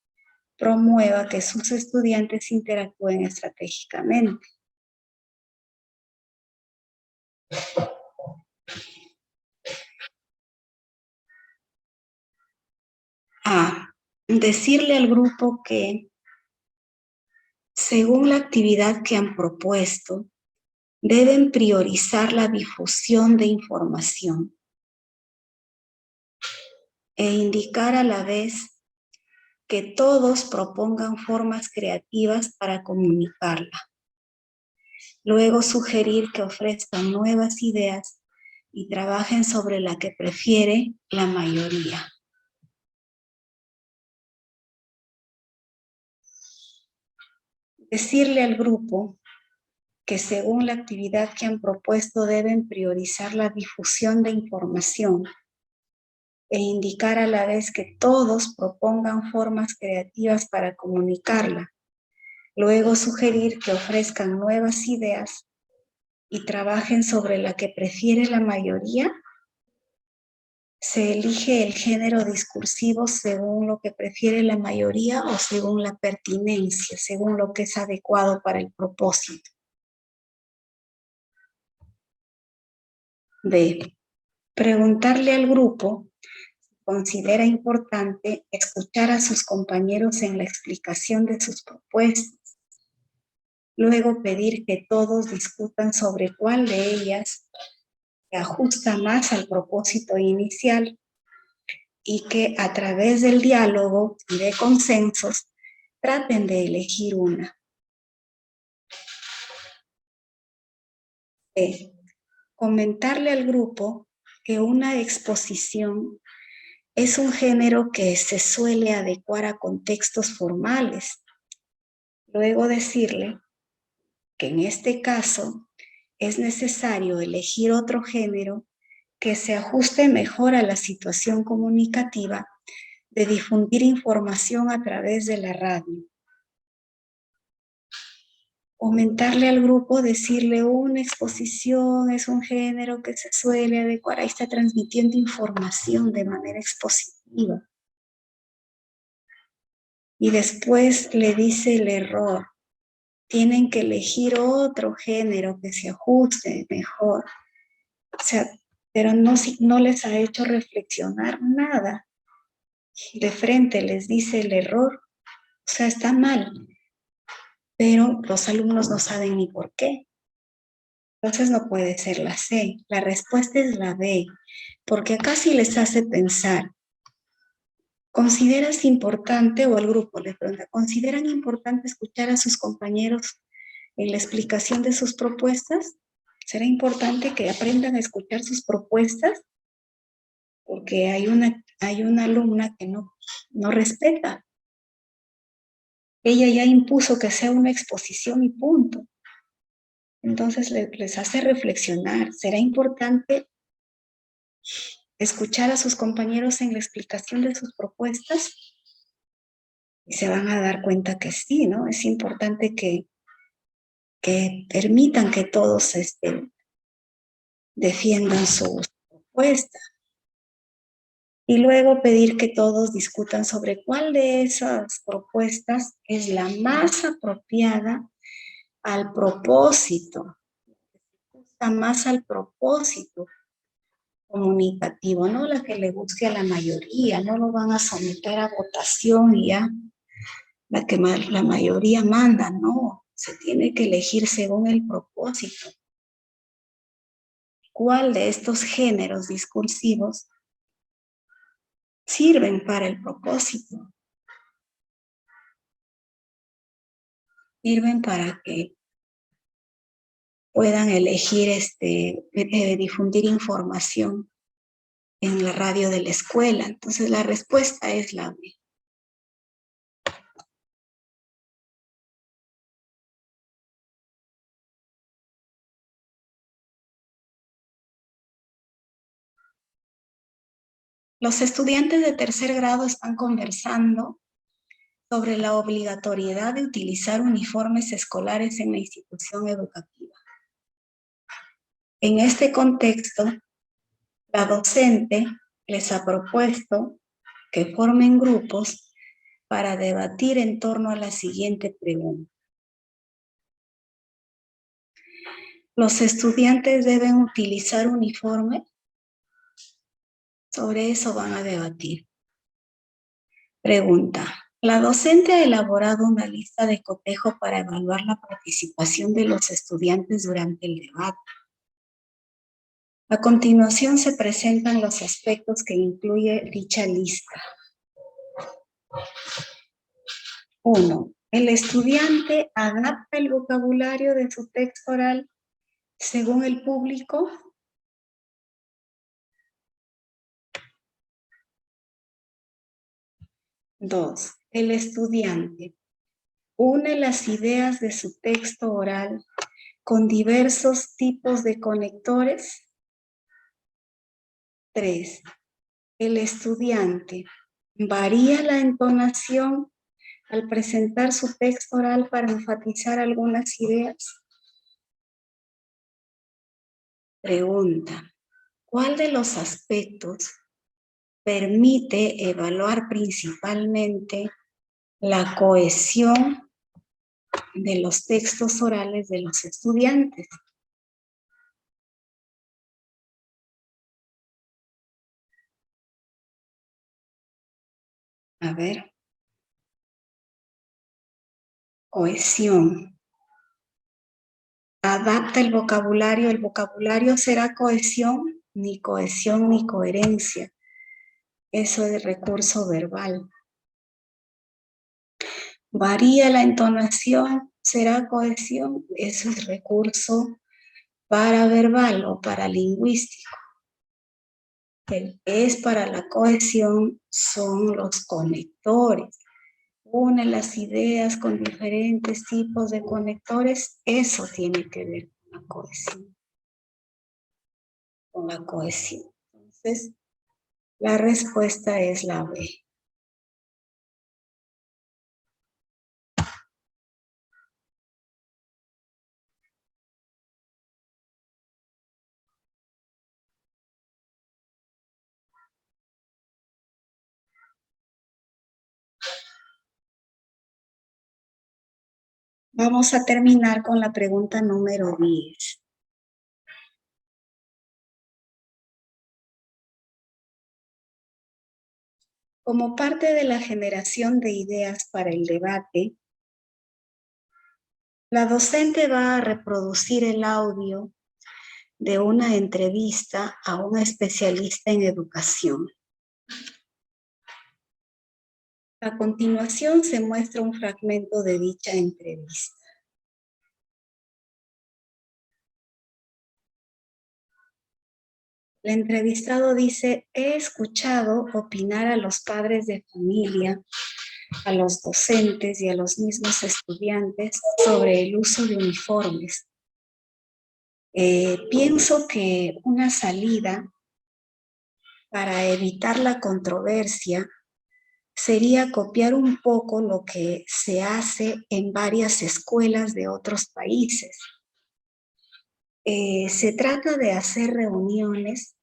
promueva que sus estudiantes interactúen estratégicamente? A. Decirle al grupo que Según la actividad que han propuesto, deben priorizar la difusión de información e indicar a la vez que todos propongan formas creativas para comunicarla. Luego sugerir que ofrezcan nuevas ideas y trabajen sobre la que prefiere la mayoría. Decirle al grupo que según la actividad que han propuesto deben priorizar la difusión de información e indicar a la vez que todos propongan formas creativas para comunicarla. Luego sugerir que ofrezcan nuevas ideas y trabajen sobre la que prefiere la mayoría. Se elige el género discursivo según lo que prefiere la mayoría o según la pertinencia, según lo que es adecuado para el propósito. B. Preguntarle al grupo si considera importante escuchar a sus compañeros en la explicación de sus propuestas. Luego pedir que todos discutan sobre cuál de ellas se ajusta más al propósito inicial y que a través del diálogo y de consensos traten de elegir una. Comentarle al grupo que una exposición es un género que se suele adecuar a contextos formales. Luego decirle que en este caso es necesario elegir otro género que se ajuste mejor a la situación comunicativa de difundir información a través de la radio. Comentarle al grupo, decirle una exposición es un género que se suele adecuar, ahí está transmitiendo información de manera expositiva. Y después le dice el error, tienen que elegir otro género que se ajuste mejor. O sea, pero no les ha hecho reflexionar nada. De frente les dice el error, o sea, está mal. Pero los alumnos no saben ni por qué. Entonces no puede ser la C. La respuesta es la B, porque acá sí les hace pensar. ¿Consideras importante, o el grupo les pregunta, ¿consideran importante escuchar a sus compañeros en la explicación de sus propuestas? ¿Será importante que aprendan a escuchar sus propuestas? Porque hay una alumna que no respeta. Ella ya impuso que sea una exposición y punto. Entonces les hace reflexionar. ¿Será importante escuchar a sus compañeros en la explicación de sus propuestas? Y se van a dar cuenta que sí, ¿no? Es importante que permitan que todos defiendan sus propuestas. Y luego pedir que todos discutan sobre cuál de esas propuestas es la más apropiada al propósito, más al propósito comunicativo, no la que le guste a la mayoría, no lo van a someter a votación y ya la mayoría manda, no, se tiene que elegir según el propósito. ¿Cuál de estos géneros discursivos sirven para el propósito? Sirven para que puedan elegir difundir información en la radio de la escuela. Entonces la respuesta es la B. Los estudiantes de tercer grado están conversando sobre la obligatoriedad de utilizar uniformes escolares en la institución educativa. En este contexto, la docente les ha propuesto que formen grupos para debatir en torno a la siguiente pregunta. ¿Los estudiantes deben utilizar uniforme? Sobre eso van a debatir. Pregunta. La docente ha elaborado una lista de cotejo para evaluar la participación de los estudiantes durante el debate. A continuación se presentan los aspectos que incluye dicha lista. 1. El estudiante adapta el vocabulario de su texto oral según el público. 2. El estudiante une las ideas de su texto oral con diversos tipos de conectores. 3. El estudiante varía la entonación al presentar su texto oral para enfatizar algunas ideas. Pregunta: ¿cuál de los aspectos permite evaluar principalmente la cohesión de los textos orales de los estudiantes? A ver. Cohesión. Adapta el vocabulario. ¿El vocabulario será cohesión? Ni cohesión ni coherencia. Eso es recurso verbal. Varía la entonación. ¿Será cohesión? Eso es recurso paraverbal o paralingüístico. El que es para la cohesión son los conectores. Une las ideas con diferentes tipos de conectores. Eso tiene que ver con la cohesión. Con la cohesión. Entonces, la respuesta es la B. Vamos a terminar con la pregunta número 10. Como parte de la generación de ideas para el debate, la docente va a reproducir el audio de una entrevista a un especialista en educación. A continuación se muestra un fragmento de dicha entrevista. El entrevistado dice: he escuchado opinar a los padres de familia, a los docentes y a los mismos estudiantes sobre el uso de uniformes. Pienso que una salida para evitar la controversia sería copiar un poco lo que se hace en varias escuelas de otros países. Se trata de hacer reuniones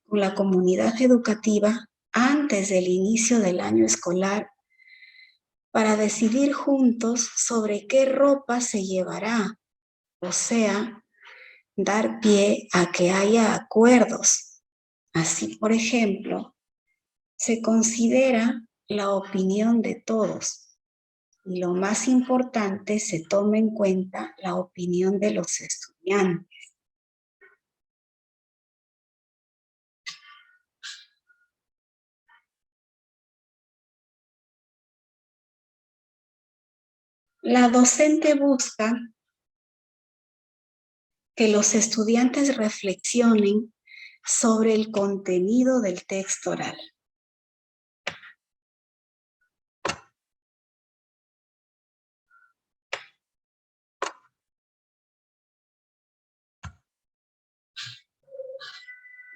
con la comunidad educativa antes del inicio del año escolar para decidir juntos sobre qué ropa se llevará, o sea, dar pie a que haya acuerdos. Así, por ejemplo, se considera la opinión de todos y lo más importante, se toma en cuenta la opinión de los estudiantes. La docente busca que los estudiantes reflexionen sobre el contenido del texto oral.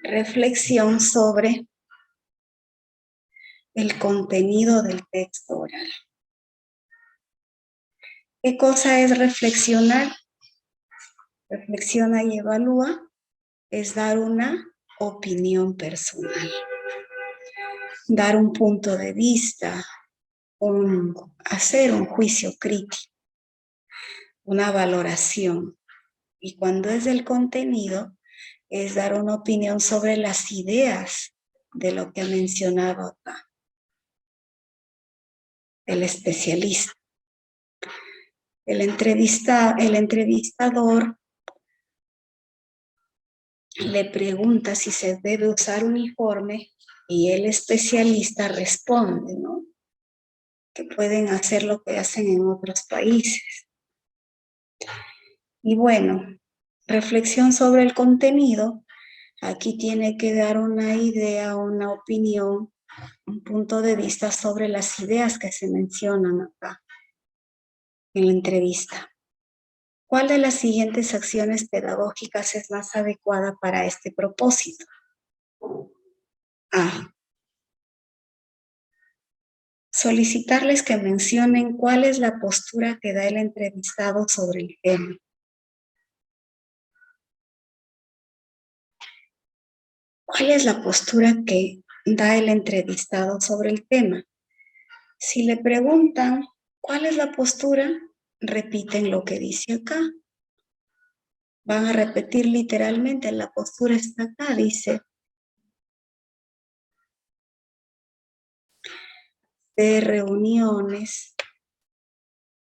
Reflexión sobre el contenido del texto oral. ¿Qué cosa es reflexionar? Reflexiona y evalúa es dar una opinión personal, dar un punto de vista, hacer un juicio crítico, una valoración. Y cuando es del contenido, es dar una opinión sobre las ideas de lo que ha mencionado acá. el especialista. El entrevistador le pregunta si se debe usar uniforme y el especialista responde, ¿no? Que pueden hacer lo que hacen en otros países. Y bueno, reflexión sobre el contenido. Aquí tiene que dar una idea, una opinión, un punto de vista sobre las ideas que se mencionan acá en la entrevista. ¿Cuál de las siguientes acciones pedagógicas es más adecuada para este propósito? A. Solicitarles que mencionen cuál es la postura que da el entrevistado sobre el tema. ¿Cuál es la postura que da el entrevistado sobre el tema? Si le preguntan cuál es la postura, repiten lo que dice acá. Van a repetir literalmente, la postura está acá, dice. De reuniones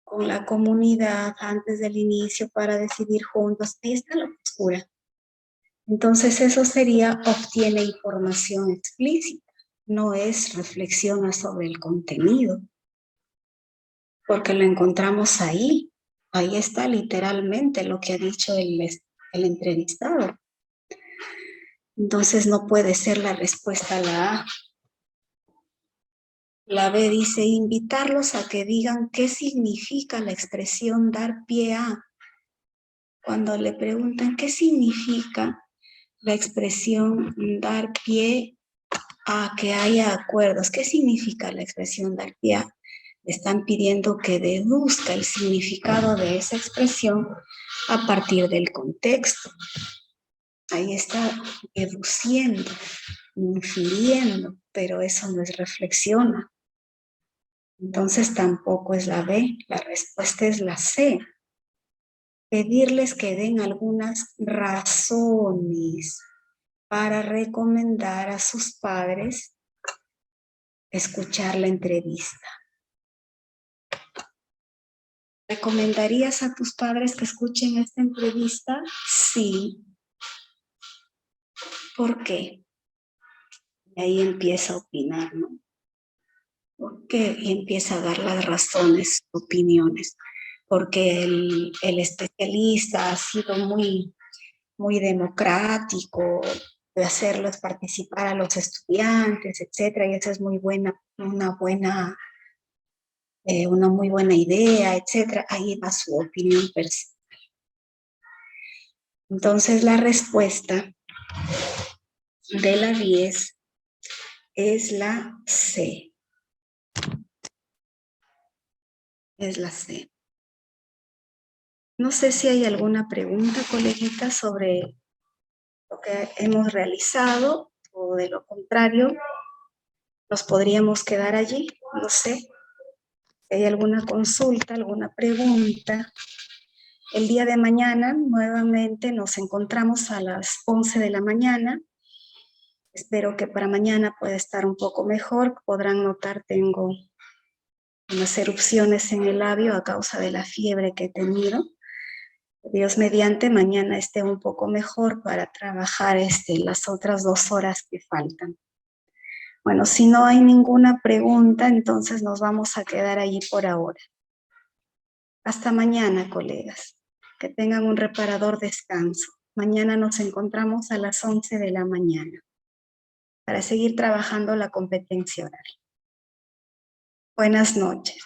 con la comunidad antes del inicio para decidir juntos. Ahí está la postura. Entonces eso sería obtiene información explícita, no es reflexiona sobre el contenido, porque lo encontramos ahí. Ahí está literalmente lo que ha dicho el entrevistado. Entonces no puede ser la respuesta a la A. La B dice invitarlos a que digan qué significa la expresión dar pie a. Cuando le preguntan qué significa la expresión dar pie a que haya acuerdos, ¿qué significa la expresión dar pie a? Le están pidiendo que deduzca el significado de esa expresión a partir del contexto. Ahí está deduciendo, infiriendo, pero eso no es reflexiona. Entonces tampoco es la B, la respuesta es la C. Pedirles que den algunas razones para recomendar a sus padres escuchar la entrevista. ¿Recomendarías a tus padres que escuchen esta entrevista? Sí. ¿Por qué? Y ahí empieza a opinar, ¿no? ¿Por qué? Y empieza a dar las razones, opiniones. Porque el especialista ha sido muy democrático, de hacerlos participar a los estudiantes, etcétera, y esa es una muy buena idea, etcétera. Ahí va su opinión personal. Entonces la respuesta de la 10 es la C. Es la C. No sé si hay alguna pregunta, coleguita, sobre lo que hemos realizado o de lo contrario, nos podríamos quedar allí. No sé si hay alguna consulta, alguna pregunta. El día de mañana nuevamente nos encontramos a las 11 de la mañana. Espero que para mañana pueda estar un poco mejor. Podrán notar, tengo unas erupciones en el labio a causa de la fiebre que he tenido. Dios mediante, mañana esté un poco mejor para trabajar las otras 2 horas que faltan. Bueno, si no hay ninguna pregunta, entonces nos vamos a quedar allí por ahora. Hasta mañana, colegas. Que tengan un reparador descanso. Mañana nos encontramos a las 11 de la mañana para seguir trabajando la competencia oral. Buenas noches.